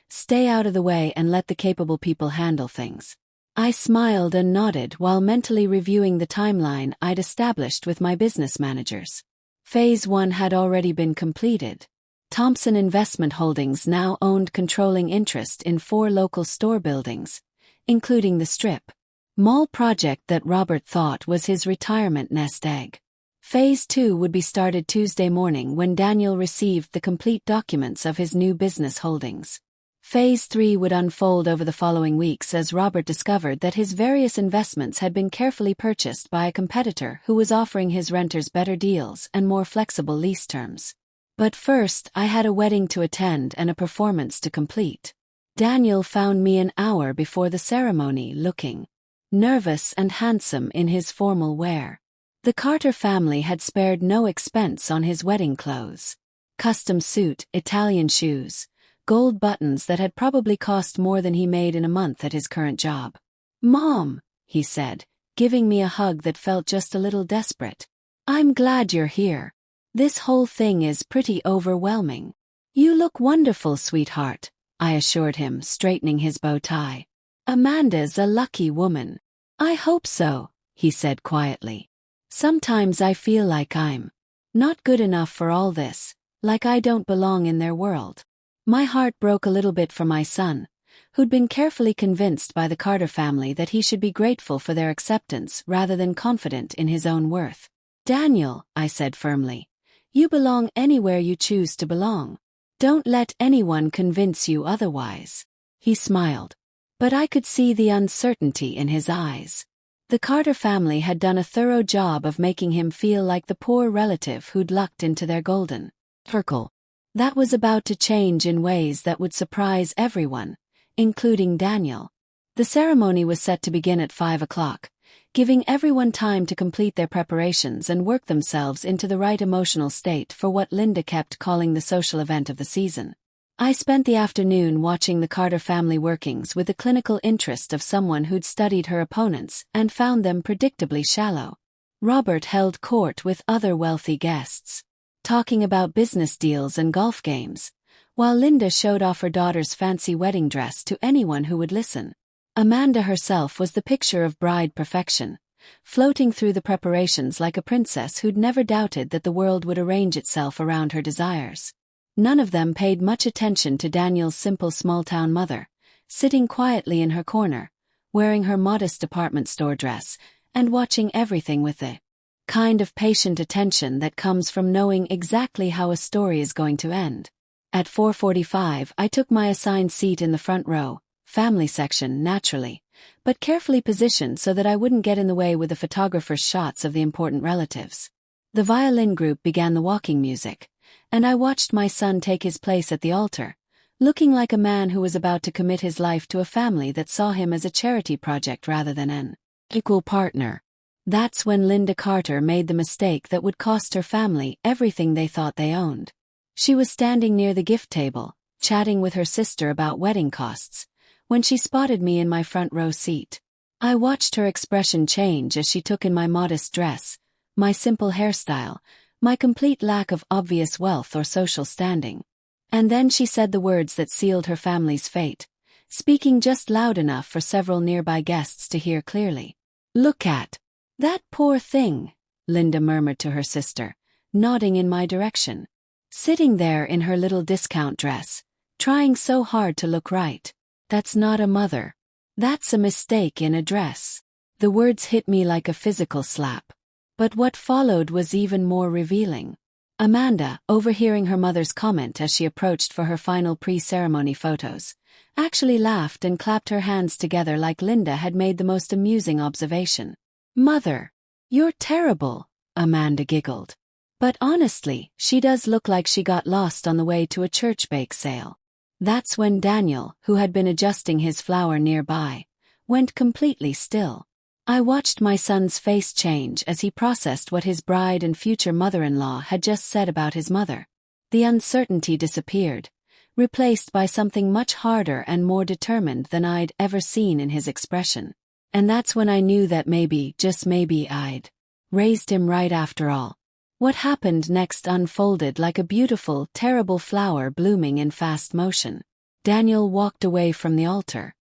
stay out of the way and let the capable people handle things. I smiled and nodded while mentally reviewing the timeline I'd established with my business managers. Phase 1 had already been completed. Thompson Investment Holdings now owned controlling interest in 4 local store buildings, including the strip mall project that Robert thought was his retirement nest egg. Phase 2 would be started Tuesday morning when Daniel received the complete documents of his new business holdings. Phase 3 would unfold over the following weeks as Robert discovered that his various investments had been carefully purchased by a competitor who was offering his renters better deals and more flexible lease terms. But first, I had a wedding to attend and a performance to complete. Daniel found me an hour before the ceremony looking nervous and handsome in his formal wear. The Carter family had spared no expense on his wedding clothes. Custom suit, Italian shoes, gold buttons that had probably cost more than he made in a month at his current job. "Mom," he said, giving me a hug that felt just a little desperate. "I'm glad you're here. This whole thing is pretty overwhelming." "You look wonderful, sweetheart," I assured him, straightening his bow tie. "Amanda's a lucky woman." "I hope so," he said quietly. "Sometimes I feel like I'm not good enough for all this, like I don't belong in their world." My heart broke a little bit for my son, who'd been carefully convinced by the Carter family that he should be grateful for their acceptance rather than confident in his own worth. "Daniel," I said firmly, "you belong anywhere you choose to belong. Don't let anyone convince you otherwise." He smiled, but I could see the uncertainty in his eyes. The Carter family had done a thorough job of making him feel like the poor relative who'd lucked into their golden circle. That was about to change in ways that would surprise everyone, including Daniel. The ceremony was set to begin at 5 o'clock, giving everyone time to complete their preparations and work themselves into the right emotional state for what Linda kept calling the social event of the season. I spent the afternoon watching the Carter family workings with the clinical interest of someone who'd studied her opponents and found them predictably shallow. Robert held court with other wealthy guests, talking about business deals and golf games, while Linda showed off her daughter's fancy wedding dress to anyone who would listen. Amanda herself was the picture of bride perfection, floating through the preparations like a princess who'd never doubted that the world would arrange itself around her desires. None of them paid much attention to Daniel's simple small-town mother, sitting quietly in her corner, wearing her modest department store dress, and watching everything with the kind of patient attention that comes from knowing exactly how a story is going to end. At 4:45, I took my assigned seat in the front row, family section naturally, but carefully positioned so that I wouldn't get in the way with the photographer's shots of the important relatives. The violin group began the walking music, and I watched my son take his place at the altar, looking like a man who was about to commit his life to a family that saw him as a charity project rather than an equal partner. That's when Linda Carter made the mistake that would cost her family everything they thought they owned. She was standing near the gift table, chatting with her sister about wedding costs, when she spotted me in my front row seat. I watched her expression change as she took in my modest dress, my simple hairstyle, my complete lack of obvious wealth or social standing. And then she said the words that sealed her family's fate, speaking just loud enough for several nearby guests to hear clearly. "Look at that poor thing," Linda murmured to her sister, nodding in my direction. "Sitting there in her little discount dress, trying so hard to look right. That's not a mother. That's a mistake in a dress." The words hit me like a physical slap. But what followed was even more revealing. Amanda, overhearing her mother's comment as she approached for her final pre-ceremony photos, actually laughed and clapped her hands together like Linda had made the most amusing observation. "Mother, you're terrible," Amanda giggled. "But honestly, she does look like she got lost on the way to a church bake sale." That's when Daniel, who had been adjusting his flower nearby, went completely still. I watched my son's face change as he processed what his bride and future mother-in-law had just said about his mother. The uncertainty disappeared, replaced by something much harder and more determined than I'd ever seen in his expression. And that's when I knew that maybe, just maybe, I'd raised him right after all. What happened next unfolded like a beautiful, terrible flower blooming in fast motion. Daniel walked away from the altar,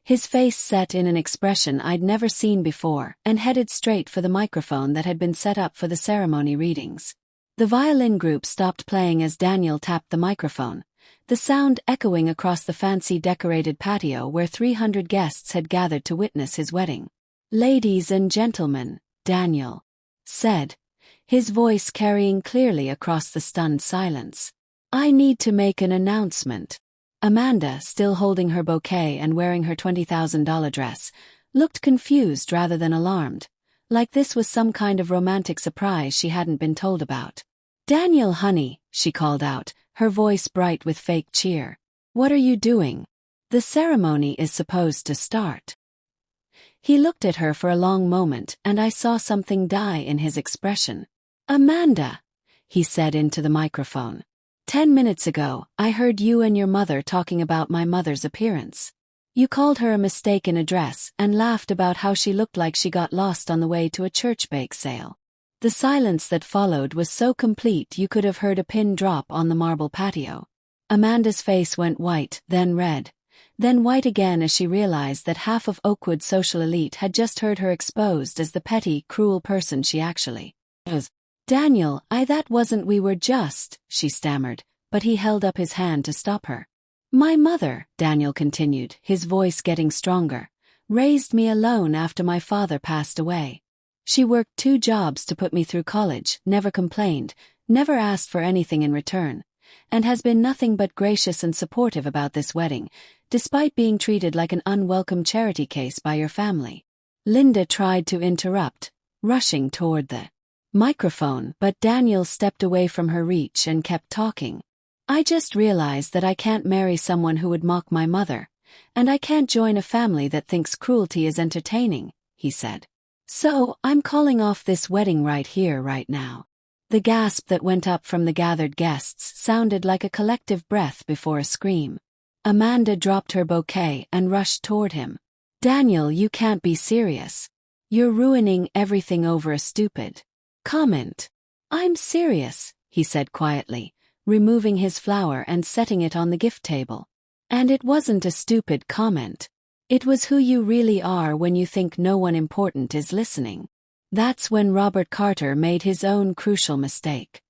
his face set in an expression I'd never seen before, and headed straight for the microphone that had been set up for the ceremony readings. The violin group stopped playing as Daniel tapped the microphone, the sound echoing across the fancy decorated patio where 300 guests had gathered to witness his wedding. "Ladies and gentlemen," Daniel said, his voice carrying clearly across the stunned silence. "I need to make an announcement." Amanda, still holding her bouquet and wearing her $20,000 dress, looked confused rather than alarmed, like this was some kind of romantic surprise she hadn't been told about. "Daniel, honey," she called out, her voice bright with fake cheer. "What are you doing? The ceremony is supposed to start." He looked at her for a long moment and I saw something die in his expression. "Amanda," he said into the microphone. "10 minutes ago, I heard you and your mother talking about my mother's appearance. You called her a mistake in a dress and laughed about how she looked like she got lost on the way to a church bake sale." The silence that followed was so complete you could have heard a pin drop on the marble patio. Amanda's face went white, then red, then white again as she realized that half of Oakwood's social elite had just heard her exposed as the petty, cruel person she actually is. "Daniel, that wasn't we were just," she stammered, but he held up his hand to stop her. "My mother," Daniel continued, his voice getting stronger, "raised me alone after my father passed away. She worked 2 jobs to put me through college, never complained, never asked for anything in return, and has been nothing but gracious and supportive about this wedding, despite being treated like an unwelcome charity case by your family." Linda tried to interrupt, rushing toward the microphone, but Daniel stepped away from her reach and kept talking. "I just realized that I can't marry someone who would mock my mother, and I can't join a family that thinks cruelty is entertaining," he said. "So, I'm calling off this wedding right here, right now." The gasp that went up from the gathered guests sounded like a collective breath before a scream. Amanda dropped her bouquet and rushed toward him. "Daniel, you can't be serious. You're ruining everything over a stupid comment." "I'm serious," he said quietly, removing his flower and setting it on the gift table. "And it wasn't a stupid comment. It was who you really are when you think no one important is listening." That's when Robert Carter made his own crucial mistake.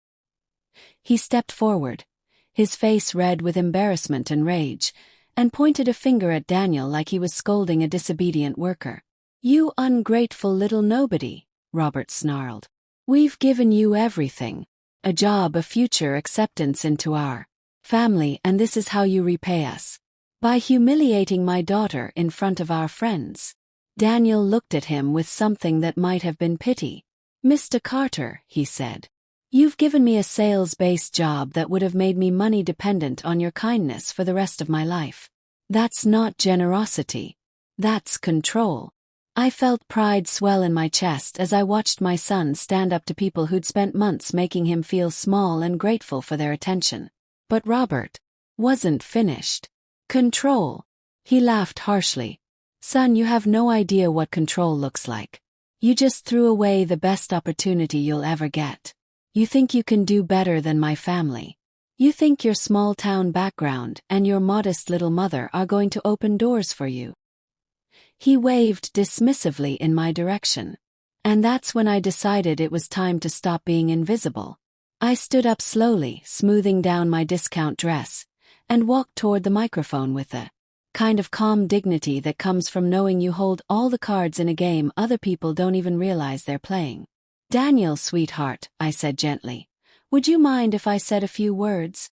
He stepped forward, his face red with embarrassment and rage, and pointed a finger at Daniel like he was scolding a disobedient worker. "You ungrateful little nobody," Robert snarled. "We've given you everything. A job, a future, acceptance into our family, and this is how you repay us. By humiliating my daughter in front of our friends." Daniel looked at him with something that might have been pity. "Mr. Carter," he said, "you've given me a sales-based job that would have made me money dependent on your kindness for the rest of my life. That's not generosity. That's control." I felt pride swell in my chest as I watched my son stand up to people who'd spent months making him feel small and grateful for their attention. But Robert wasn't finished. Control. He laughed harshly. Son, you have no idea what control looks like. You just threw away the best opportunity you'll ever get. You think you can do better than my family. You think your small-town background and your modest little mother are going to open doors for you. He waved dismissively in my direction. And that's when I decided it was time to stop being invisible. I stood up slowly, smoothing down my discount dress, and walked toward the microphone with a kind of calm dignity that comes from knowing you hold all the cards in a game other people don't even realize they're playing. Daniel, sweetheart, I said gently, would you mind if I said a few words?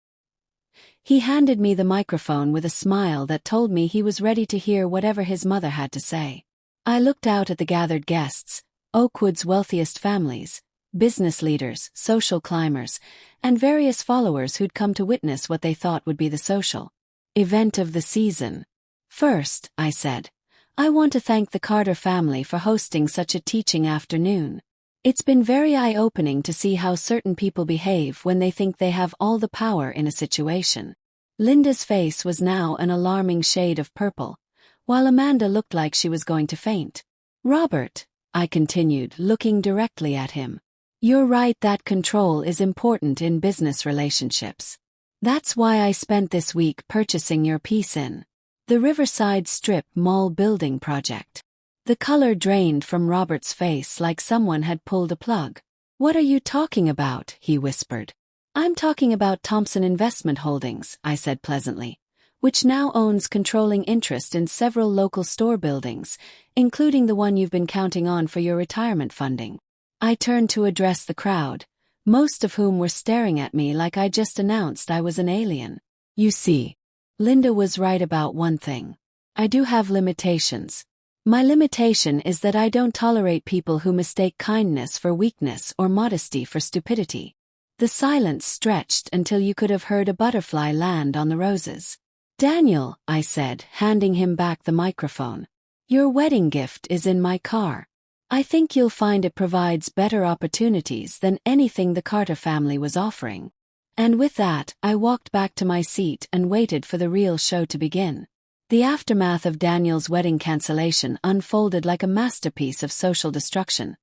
He handed me the microphone with a smile that told me he was ready to hear whatever his mother had to say. I looked out at the gathered guests, Oakwood's wealthiest families, business leaders, social climbers, and various followers who'd come to witness what they thought would be the social event of the season. First, I said, I want to thank the Carter family for hosting such a teaching afternoon. It's been very eye-opening to see how certain people behave when they think they have all the power in a situation. Linda's face was now an alarming shade of purple, while Amanda looked like she was going to faint. Robert, I continued, looking directly at him. You're right that control is important in business relationships. That's why I spent this week purchasing your piece in the Riverside Strip Mall building project. The color drained from Robert's face like someone had pulled a plug. What are you talking about? He whispered. I'm talking about Thompson Investment Holdings, I said pleasantly, which now owns controlling interest in several local store buildings, including the one you've been counting on for your retirement funding. I turned to address the crowd, most of whom were staring at me like I just announced I was an alien. You see, Linda was right about one thing. I do have limitations. My limitation is that I don't tolerate people who mistake kindness for weakness or modesty for stupidity. The silence stretched until you could have heard a butterfly land on the roses. Daniel, I said, handing him back the microphone. Your wedding gift is in my car. I think you'll find it provides better opportunities than anything the Carter family was offering. And with that, I walked back to my seat and waited for the real show to begin. The aftermath of Daniel's wedding cancellation unfolded like a masterpiece of social destruction,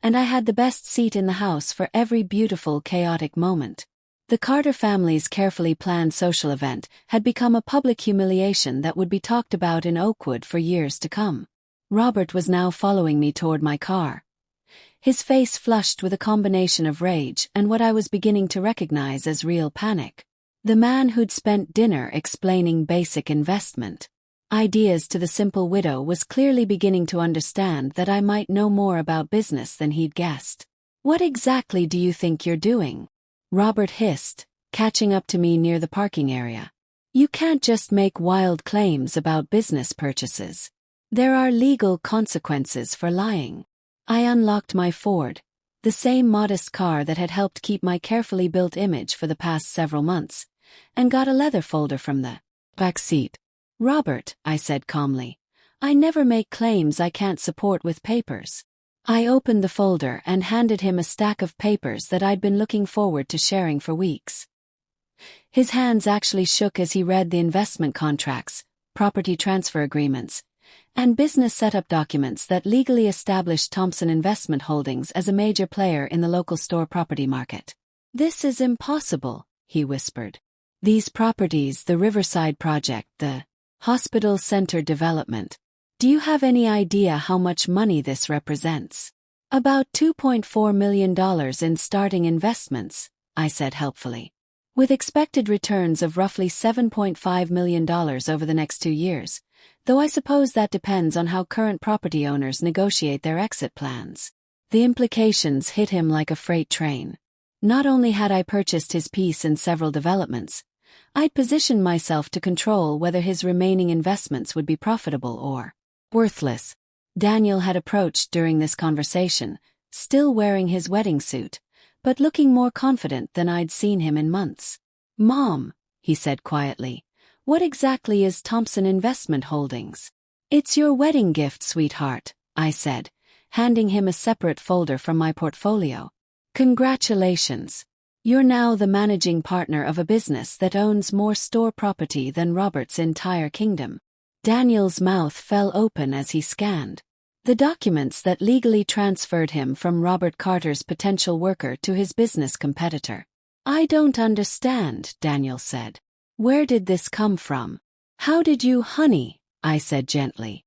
and I had the best seat in the house for every beautiful, chaotic moment. The Carter family's carefully planned social event had become a public humiliation that would be talked about in Oakwood for years to come. Robert was now following me toward my car. His face flushed with a combination of rage and what I was beginning to recognize as real panic. The man who'd spent dinner explaining basic investment ideas to the simple widow was clearly beginning to understand that I might know more about business than he'd guessed. What exactly do you think you're doing? Robert hissed, catching up to me near the parking area. You can't just make wild claims about business purchases. There are legal consequences for lying. I unlocked my Ford, the same modest car that had helped keep my carefully built image for the past several months, and got a leather folder from the back seat. Robert, I said calmly, I never make claims I can't support with papers. I opened the folder and handed him a stack of papers that I'd been looking forward to sharing for weeks. His hands actually shook as he read the investment contracts, property transfer agreements, and business setup documents that legally established Thompson Investment Holdings as a major player in the local store property market. This is impossible, he whispered. These properties, the Riverside project, the hospital center development. Do you have any idea how much money this represents? About $2.4 million in starting investments, I said helpfully. With expected returns of roughly $7.5 million over the next 2 years, though I suppose that depends on how current property owners negotiate their exit plans. The implications hit him like a freight train. Not only had I purchased his piece in several developments, I'd positioned myself to control whether his remaining investments would be profitable or worthless. Daniel had approached during this conversation, still wearing his wedding suit, but looking more confident than I'd seen him in months. Mom, he said quietly, what exactly is Thompson Investment Holdings? It's your wedding gift, sweetheart, I said, handing him a separate folder from my portfolio. Congratulations. You're now the managing partner of a business that owns more store property than Robert's entire kingdom. Daniel's mouth fell open as he scanned the documents that legally transferred him from Robert Carter's potential worker to his business competitor. I don't understand, Daniel said. Where did this come from? How did you, honey? I said gently.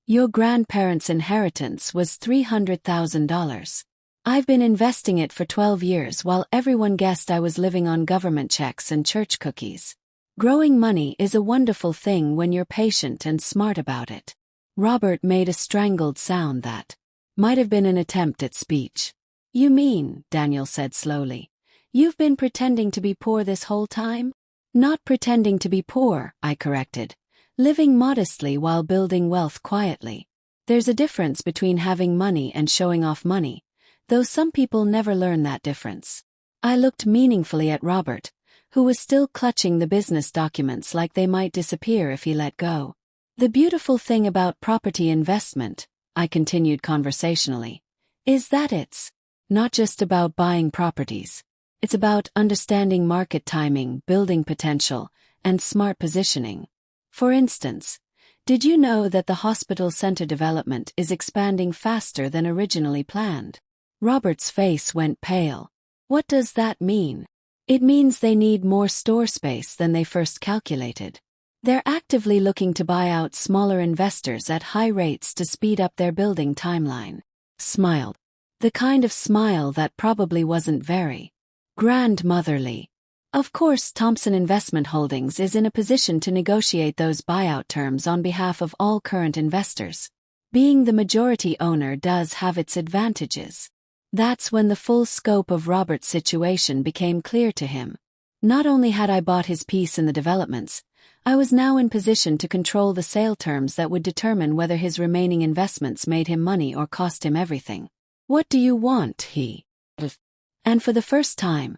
Your grandparents' inheritance was $300,000. I've been investing it for 12 years while everyone guessed I was living on government checks and church cookies. Growing money is a wonderful thing when you're patient and smart about it. Robert made a strangled sound that might have been an attempt at speech. You mean, Daniel said slowly, you've been pretending to be poor this whole time? Not pretending to be poor, I corrected. Living modestly while building wealth quietly. There's a difference between having money and showing off money, though some people never learn that difference. I looked meaningfully at Robert, who was still clutching the business documents like they might disappear if he let go. The beautiful thing about property investment, I continued conversationally, is that it's not just about buying properties. It's about understanding market timing, building potential, and smart positioning. For instance, did you know that the hospital center development is expanding faster than originally planned? Robert's face went pale. What does that mean? It means they need more store space than they first calculated. They're actively looking to buy out smaller investors at high rates to speed up their building timeline. Smiled. The kind of smile that probably wasn't very grandmotherly. Of course, Thompson Investment Holdings is in a position to negotiate those buyout terms on behalf of all current investors. Being the majority owner does have its advantages. That's when the full scope of Robert's situation became clear to him. Not only had I bought his piece in the developments, I was now in position to control the sale terms that would determine whether his remaining investments made him money or cost him everything. What do you want, he? And for the first time,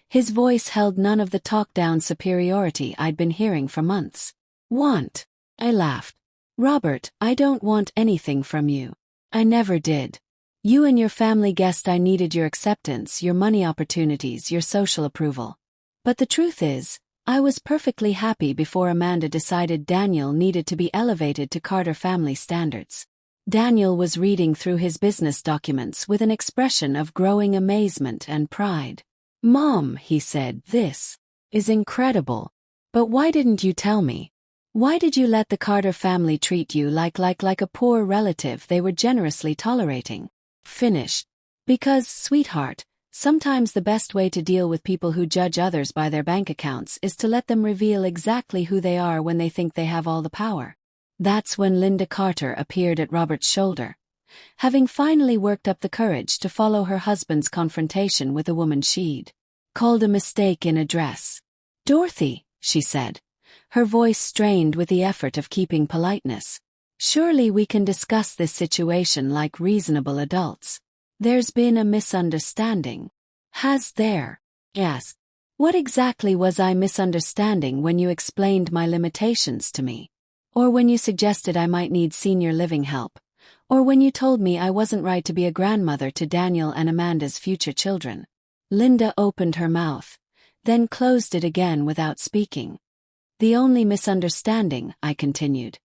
his voice held none of the talk-down superiority I'd been hearing for months. Want? I laughed. Robert, I don't want anything from you. I never did. You and your family guessed I needed your acceptance, your money opportunities, your social approval. But the truth is, I was perfectly happy before Amanda decided Daniel needed to be elevated to Carter family standards. Daniel was reading through his business documents with an expression of growing amazement and pride. Mom, he said, this is incredible. But why didn't you tell me? Why did you let the Carter family treat you like a poor relative they were generously tolerating? Finished. Because, sweetheart, sometimes the best way to deal with people who judge others by their bank accounts is to let them reveal exactly who they are when they think they have all the power. That's when Linda Carter appeared at Robert's shoulder, having finally worked up the courage to follow her husband's confrontation with a woman she'd called a mistake in address. Dorothy, she said, her voice strained with the effort of keeping politeness. Surely we can discuss this situation like reasonable adults. There's been a misunderstanding. Has there? Yes. What exactly was I misunderstanding when you explained my limitations to me? Or when you suggested I might need senior living help? Or when you told me I wasn't right to be a grandmother to Daniel and Amanda's future children? Linda opened her mouth, then closed it again without speaking. The only misunderstanding, I continued,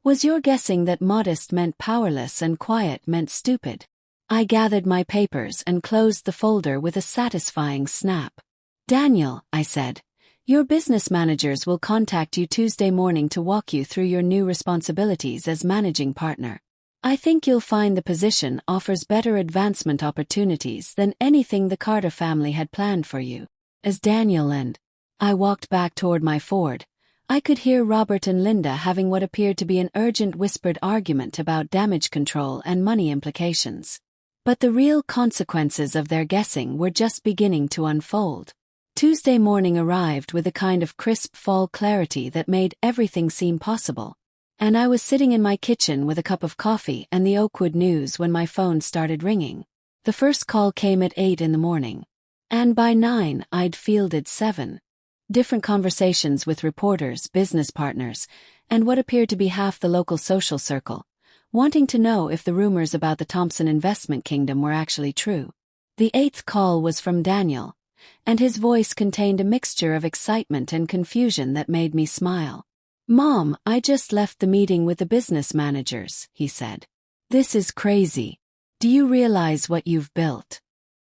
was your guessing that modest meant powerless and quiet meant stupid. I gathered my papers and closed the folder with a satisfying snap. Daniel, I said, your business managers will contact you Tuesday morning to walk you through your new responsibilities as managing partner. I think you'll find the position offers better advancement opportunities than anything the Carter family had planned for you. As Daniel and I walked back toward my Ford, I could hear Robert and Linda having what appeared to be an urgent whispered argument about damage control and money implications. But the real consequences of their guessing were just beginning to unfold. Tuesday morning arrived with a kind of crisp fall clarity that made everything seem possible. And I was sitting in my kitchen with a cup of coffee and the Oakwood News when my phone started ringing. The first call came at 8 in the morning. And by 9, I'd fielded 7. Different conversations with reporters, business partners, and what appeared to be half the local social circle, wanting to know if the rumors about the Thompson Investment Kingdom were actually true. The eighth call was from Daniel, and his voice contained a mixture of excitement and confusion that made me smile. "Mom, I just left the meeting with the business managers," he said. "This is crazy. Do you realize what you've built?"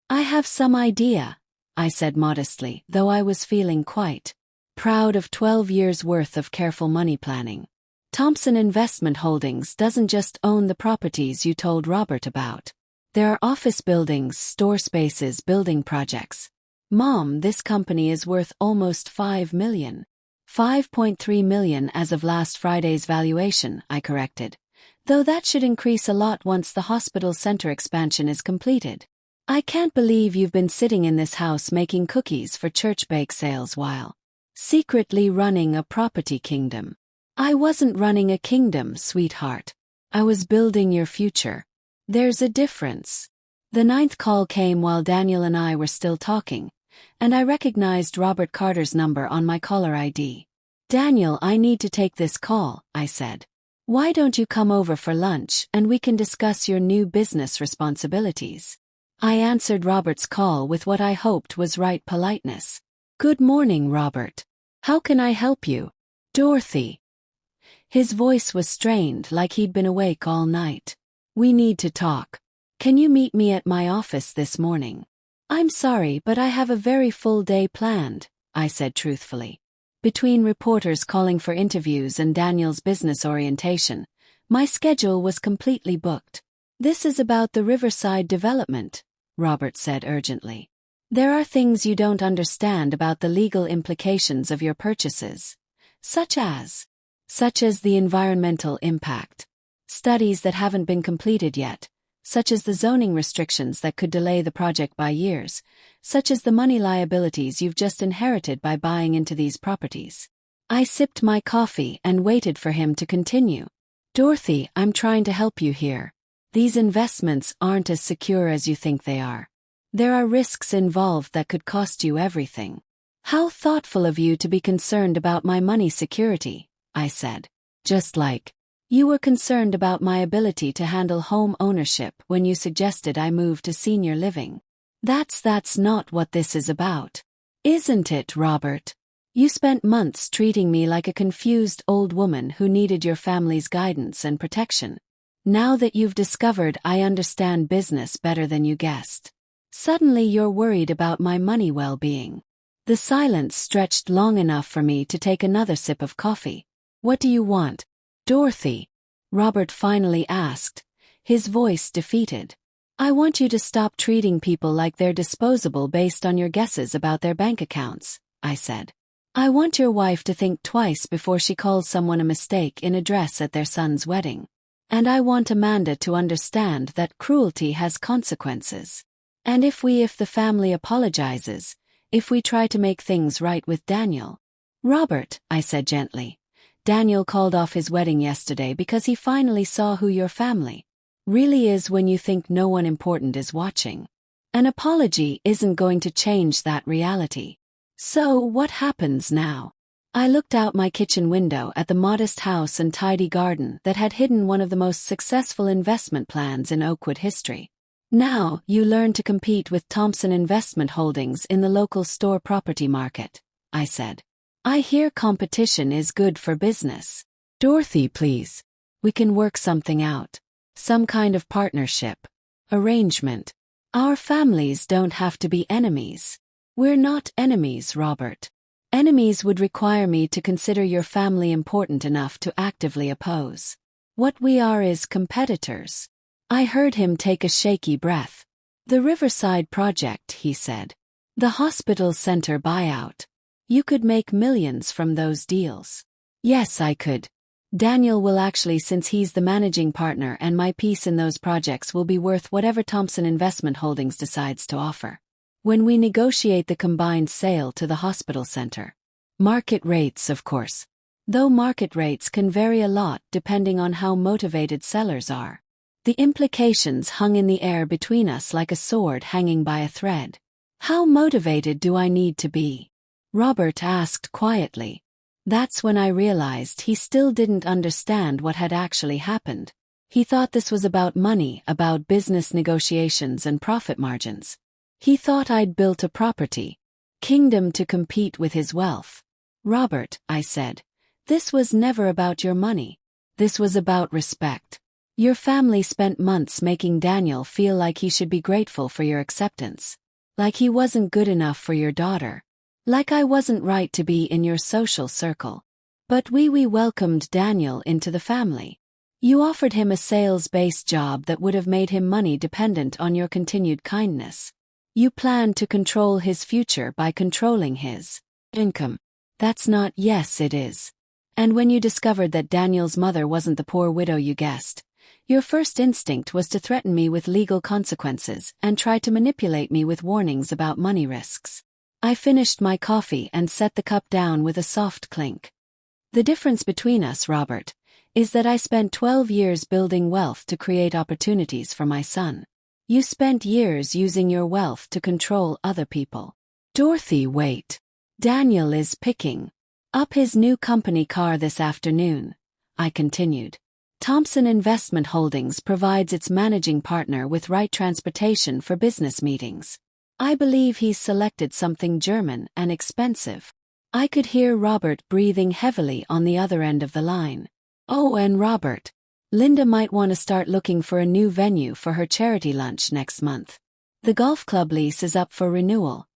"I have some idea," I said modestly, though I was feeling quite proud of 12 years' worth of careful money planning. "Thompson Investment Holdings doesn't just own the properties you told Robert about. There are office buildings, store spaces, building projects. Mom, this company is worth almost $5 million. $5.3 million as of last Friday's valuation," I corrected. "Though that should increase a lot once the hospital center expansion is completed. I can't believe you've been sitting in this house making cookies for church bake sales while secretly running a property kingdom." "I wasn't running a kingdom, sweetheart. I was building your future. There's a difference." The ninth call came while Daniel and I were still talking, and I recognized Robert Carter's number on my caller ID. "Daniel, I need to take this call," I said. "Why don't you come over for lunch and we can discuss your new business responsibilities?" I answered Robert's call with what I hoped was right politeness. "Good morning, Robert. How can I help you?" "Dorothy." His voice was strained, like he'd been awake all night. "We need to talk. Can you meet me at my office this morning?" "I'm sorry, but I have a very full day planned," I said truthfully. Between reporters calling for interviews and Daniel's business orientation, my schedule was completely booked. "This is about the Riverside development," Robert said urgently. "There are things you don't understand about the legal implications of your purchases, such as the environmental impact. Studies that haven't been completed yet, such as the zoning restrictions that could delay the project by years, such as the money liabilities you've just inherited by buying into these properties." I sipped my coffee and waited for him to continue. "Dorothy, I'm trying to help you here. These investments aren't as secure as you think they are. There are risks involved that could cost you everything." "How thoughtful of you to be concerned about my money security," I said. "Just like you were concerned about my ability to handle home ownership when you suggested I move to senior living. That's not what this is about. Isn't it, Robert? You spent months treating me like a confused old woman who needed your family's guidance and protection. Now that you've discovered I understand business better than you guessed, suddenly you're worried about my money well-being." The silence stretched long enough for me to take another sip of coffee. "What do you want, Dorothy?" Robert finally asked, his voice defeated. "I want you to stop treating people like they're disposable based on your guesses about their bank accounts," I said. "I want your wife to think twice before she calls someone a mistake in a dress at their son's wedding. And I want Amanda to understand that cruelty has consequences. And if the family apologizes, if we try to make things right with Daniel." "Robert," I said gently, "Daniel called off his wedding yesterday because he finally saw who your family really is when you think no one important is watching. An apology isn't going to change that reality. So what happens now?" I looked out my kitchen window at the modest house and tidy garden that had hidden one of the most successful investment plans in Oakwood history. "Now you learn to compete with Thompson Investment Holdings in the local store property market," I said. "I hear competition is good for business. Dorothy, please. We can work something out. Some kind of partnership. Arrangement. Our families don't have to be enemies." "We're not enemies, Robert. Enemies would require me to consider your family important enough to actively oppose. What we are is competitors." I heard him take a shaky breath. "The Riverside project," he said. "The hospital center buyout. You could make millions from those deals." "Yes, I could. Daniel will actually, since he's the managing partner, and my piece in those projects will be worth whatever Thompson Investment Holdings decides to offer. When we negotiate the combined sale to the hospital center. Market rates, of course. Though market rates can vary a lot depending on how motivated sellers are. The implications hung in the air between us like a sword hanging by a thread. "How motivated do I need to be?" Robert asked quietly. That's when I realized he still didn't understand what had actually happened. He thought this was about money, about business negotiations and profit margins. He thought I'd built a property kingdom to compete with his wealth. Robert, I said, this was never about your money. This was about respect. Your family spent months making Daniel feel like he should be grateful for your acceptance. Like he wasn't good enough for your daughter. Like I wasn't right to be in your social circle. But we welcomed Daniel into the family. You offered him a sales-based job that would have made him money dependent on your continued kindness. You planned to control his future by controlling his income. That's not, yes it is. And when you discovered that Daniel's mother wasn't the poor widow you guessed, your first instinct was to threaten me with legal consequences and try to manipulate me with warnings about money risks. I finished my coffee and set the cup down with a soft clink. The difference between us, Robert, is that I spent 12 years building wealth to create opportunities for my son. You spent years using your wealth to control other people. Dorothy, wait. Daniel is picking up his new company car this afternoon, I continued. Thompson Investment Holdings provides its managing partner with right transportation for business meetings. I believe he's selected something German and expensive. I could hear Robert breathing heavily on the other end of the line. Oh, and Robert, Linda might want to start looking for a new venue for her charity lunch next month. The golf club lease is up for renewal,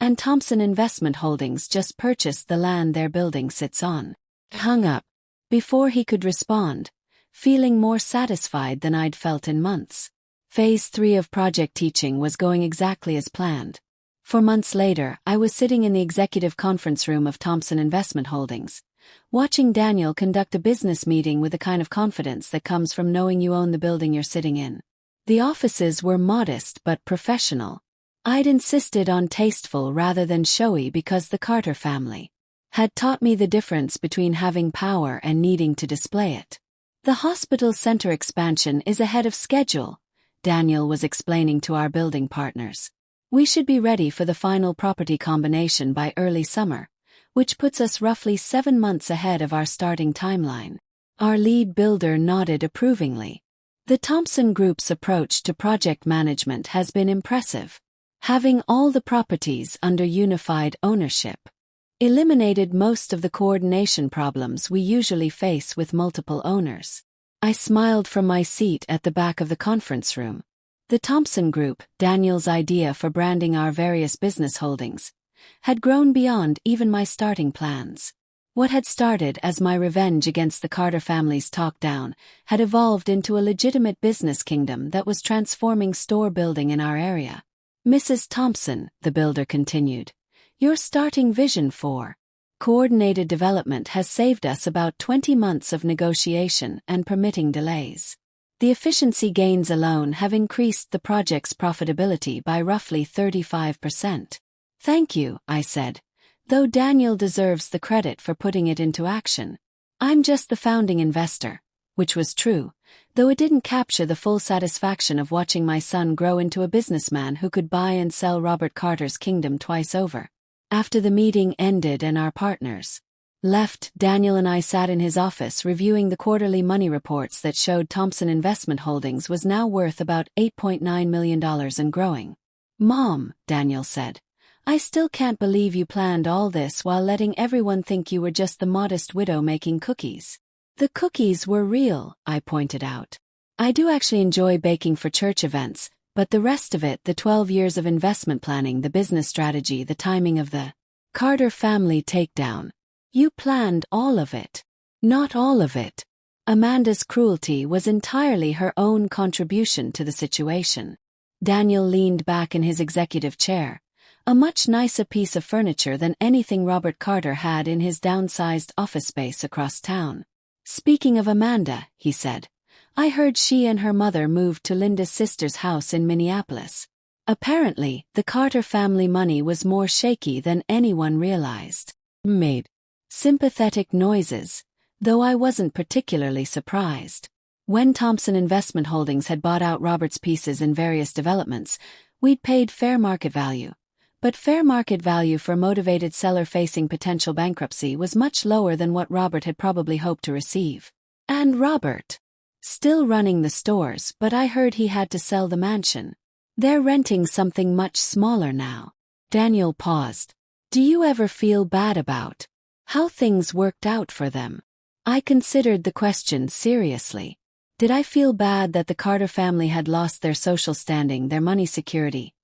and Thompson Investment Holdings just purchased the land their building sits on. Hung up before he could respond, feeling more satisfied than I'd felt in months. Phase 3 of project teaching was going exactly as planned. 4 months later, I was sitting in the executive conference room of Thompson Investment Holdings, watching Daniel conduct a business meeting with the kind of confidence that comes from knowing you own the building you're sitting in. The offices were modest but professional. I'd insisted on tasteful rather than showy because the Carter family had taught me the difference between having power and needing to display it. The hospital center expansion is ahead of schedule, Daniel was explaining to our building partners. We should be ready for the final property combination by early summer, which puts us roughly 7 months ahead of our starting timeline. Our lead builder nodded approvingly. The Thompson Group's approach to project management has been impressive. Having all the properties under unified ownership eliminated most of the coordination problems we usually face with multiple owners. I smiled from my seat at the back of the conference room. The Thompson Group, Daniel's idea for branding our various business holdings, had grown beyond even my starting plans. What had started as my revenge against the Carter family's talk-down had evolved into a legitimate business kingdom that was transforming store building in our area. Mrs. Thompson, the builder continued, your starting vision for coordinated development has saved us about 20 months of negotiation and permitting delays. The efficiency gains alone have increased the project's profitability by roughly 35%. Thank you, I said, though Daniel deserves the credit for putting it into action. I'm just the founding investor, which was true, though it didn't capture the full satisfaction of watching my son grow into a businessman who could buy and sell Robert Carter's kingdom twice over. After the meeting ended and our partners left, Daniel and I sat in his office reviewing the quarterly money reports that showed Thompson Investment Holdings was now worth about $8.9 million and growing. Mom, Daniel said, I still can't believe you planned all this while letting everyone think you were just the modest widow making cookies. The cookies were real, I pointed out. I do actually enjoy baking for church events, but the rest of it, the 12 years of investment planning, the business strategy, the timing of the Carter family takedown. You planned all of it. Not all of it. Amanda's cruelty was entirely her own contribution to the situation. Daniel leaned back in his executive chair, a much nicer piece of furniture than anything Robert Carter had in his downsized office space across town. Speaking of Amanda, he said, I heard she and her mother moved to Linda's sister's house in Minneapolis. Apparently, the Carter family money was more shaky than anyone realized. Made sympathetic noises, though I wasn't particularly surprised. When Thompson Investment Holdings had bought out Robert's pieces in various developments, we'd paid fair market value. But fair market value for a motivated seller facing potential bankruptcy was much lower than what Robert had probably hoped to receive. And Robert Still running the stores, but I heard he had to sell the mansion. They're renting something much smaller now. Daniel paused. Do you ever feel bad about how things worked out for them? I considered the question seriously. Did I feel bad that the Carter family had lost their social standing, their money security,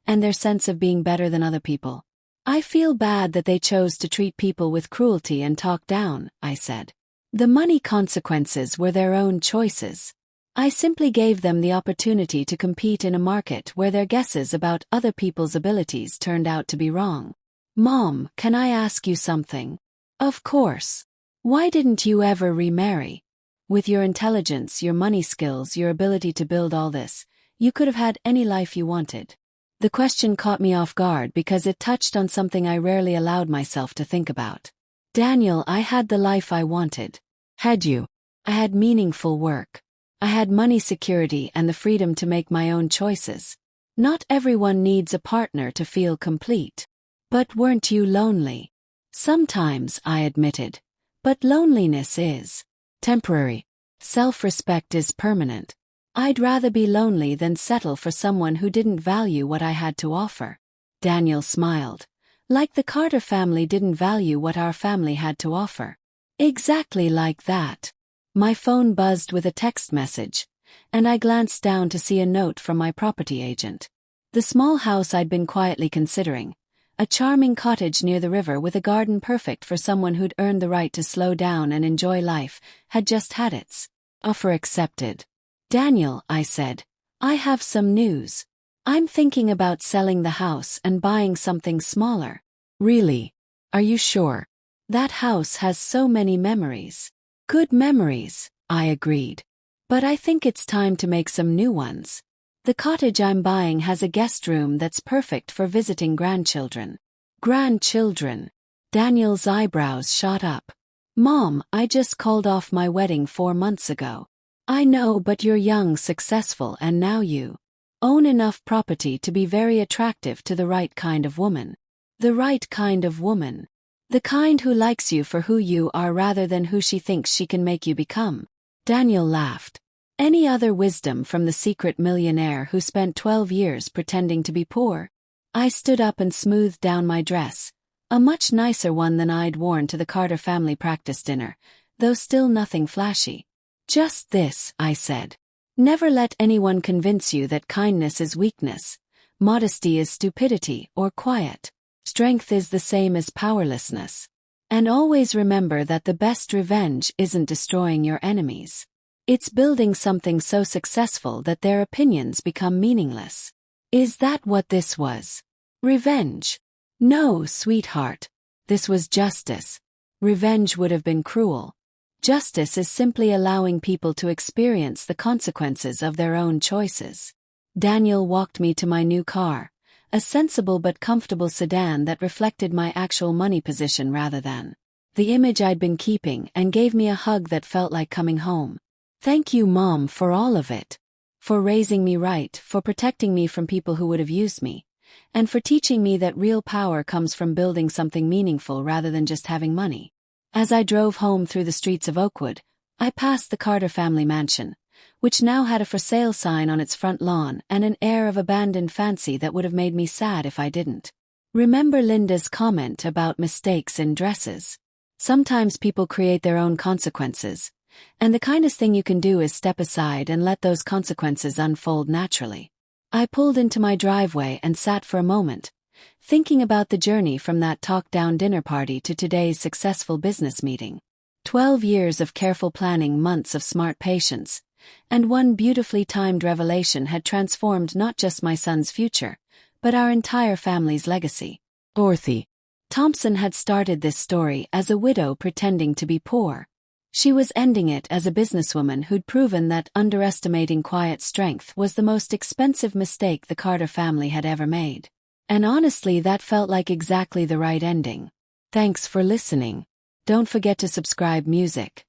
and their sense of being better than other people? I feel bad that they chose to treat people with cruelty and talk down, I said. The money consequences were their own choices. I simply gave them the opportunity to compete in a market where their guesses about other people's abilities turned out to be wrong. Mom, can I ask you something? Of course. Why didn't you ever remarry? With your intelligence, your money skills, your ability to build all this, you could have had any life you wanted. The question caught me off guard because it touched on something I rarely allowed myself to think about. Daniel, I had the life I wanted. Had you? I had meaningful work. I had money security and the freedom to make my own choices. Not everyone needs a partner to feel complete. But weren't you lonely? Sometimes, I admitted. But loneliness is temporary. Self-respect is permanent. I'd rather be lonely than settle for someone who didn't value what I had to offer. Daniel smiled. Like the Carter family didn't value what our family had to offer. Exactly like that. My phone buzzed with a text message, and I glanced down to see a note from my property agent. The small house I'd been quietly considering, a charming cottage near the river with a garden perfect for someone who'd earned the right to slow down and enjoy life, had just had its offer accepted. Daniel, I said, I have some news. I'm thinking about selling the house and buying something smaller. Really? Are you sure? That house has so many memories. Good memories, I agreed. But I think it's time to make some new ones. The cottage I'm buying has a guest room that's perfect for visiting grandchildren. Grandchildren? Daniel's eyebrows shot up. Mom, I just called off my wedding 4 months ago. I know, but you're young, successful, and now you own enough property to be very attractive to the right kind of woman. The right kind of woman. The kind who likes you for who you are rather than who she thinks she can make you become. Daniel laughed. Any other wisdom from the secret millionaire who spent 12 years pretending to be poor? I stood up and smoothed down my dress, a much nicer one than I'd worn to the Carter family practice dinner, though still nothing flashy. Just this, I said. Never let anyone convince you that kindness is weakness, modesty is stupidity, or quiet. Strength is the same as powerlessness. And always remember that the best revenge isn't destroying your enemies. It's building something so successful that their opinions become meaningless. Is that what this was? Revenge? No, sweetheart. This was justice. Revenge would have been cruel. Justice is simply allowing people to experience the consequences of their own choices. Daniel walked me to my new car, a sensible but comfortable sedan that reflected my actual money position rather than the image I'd been keeping, and gave me a hug that felt like coming home. Thank you, Mom, for all of it. For raising me right, for protecting me from people who would have used me, and for teaching me that real power comes from building something meaningful rather than just having money. As I drove home through the streets of Oakwood, I passed the Carter family mansion, which now had a for sale sign on its front lawn and an air of abandoned fancy that would have made me sad if I didn't. Remember Linda's comment about mistakes in dresses? Sometimes people create their own consequences, and the kindest thing you can do is step aside and let those consequences unfold naturally. I pulled into my driveway and sat for a moment, thinking about the journey from that talk-down dinner party to today's successful business meeting. 12 years of careful planning, months of smart patience, and one beautifully timed revelation had transformed not just my son's future, but our entire family's legacy. Dorothy Thompson had started this story as a widow pretending to be poor. She was ending it as a businesswoman who'd proven that underestimating quiet strength was the most expensive mistake the Carter family had ever made. And honestly, that felt like exactly the right ending. Thanks for listening. Don't forget to subscribe music.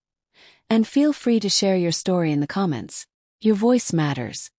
And feel free to share your story in the comments. Your voice matters.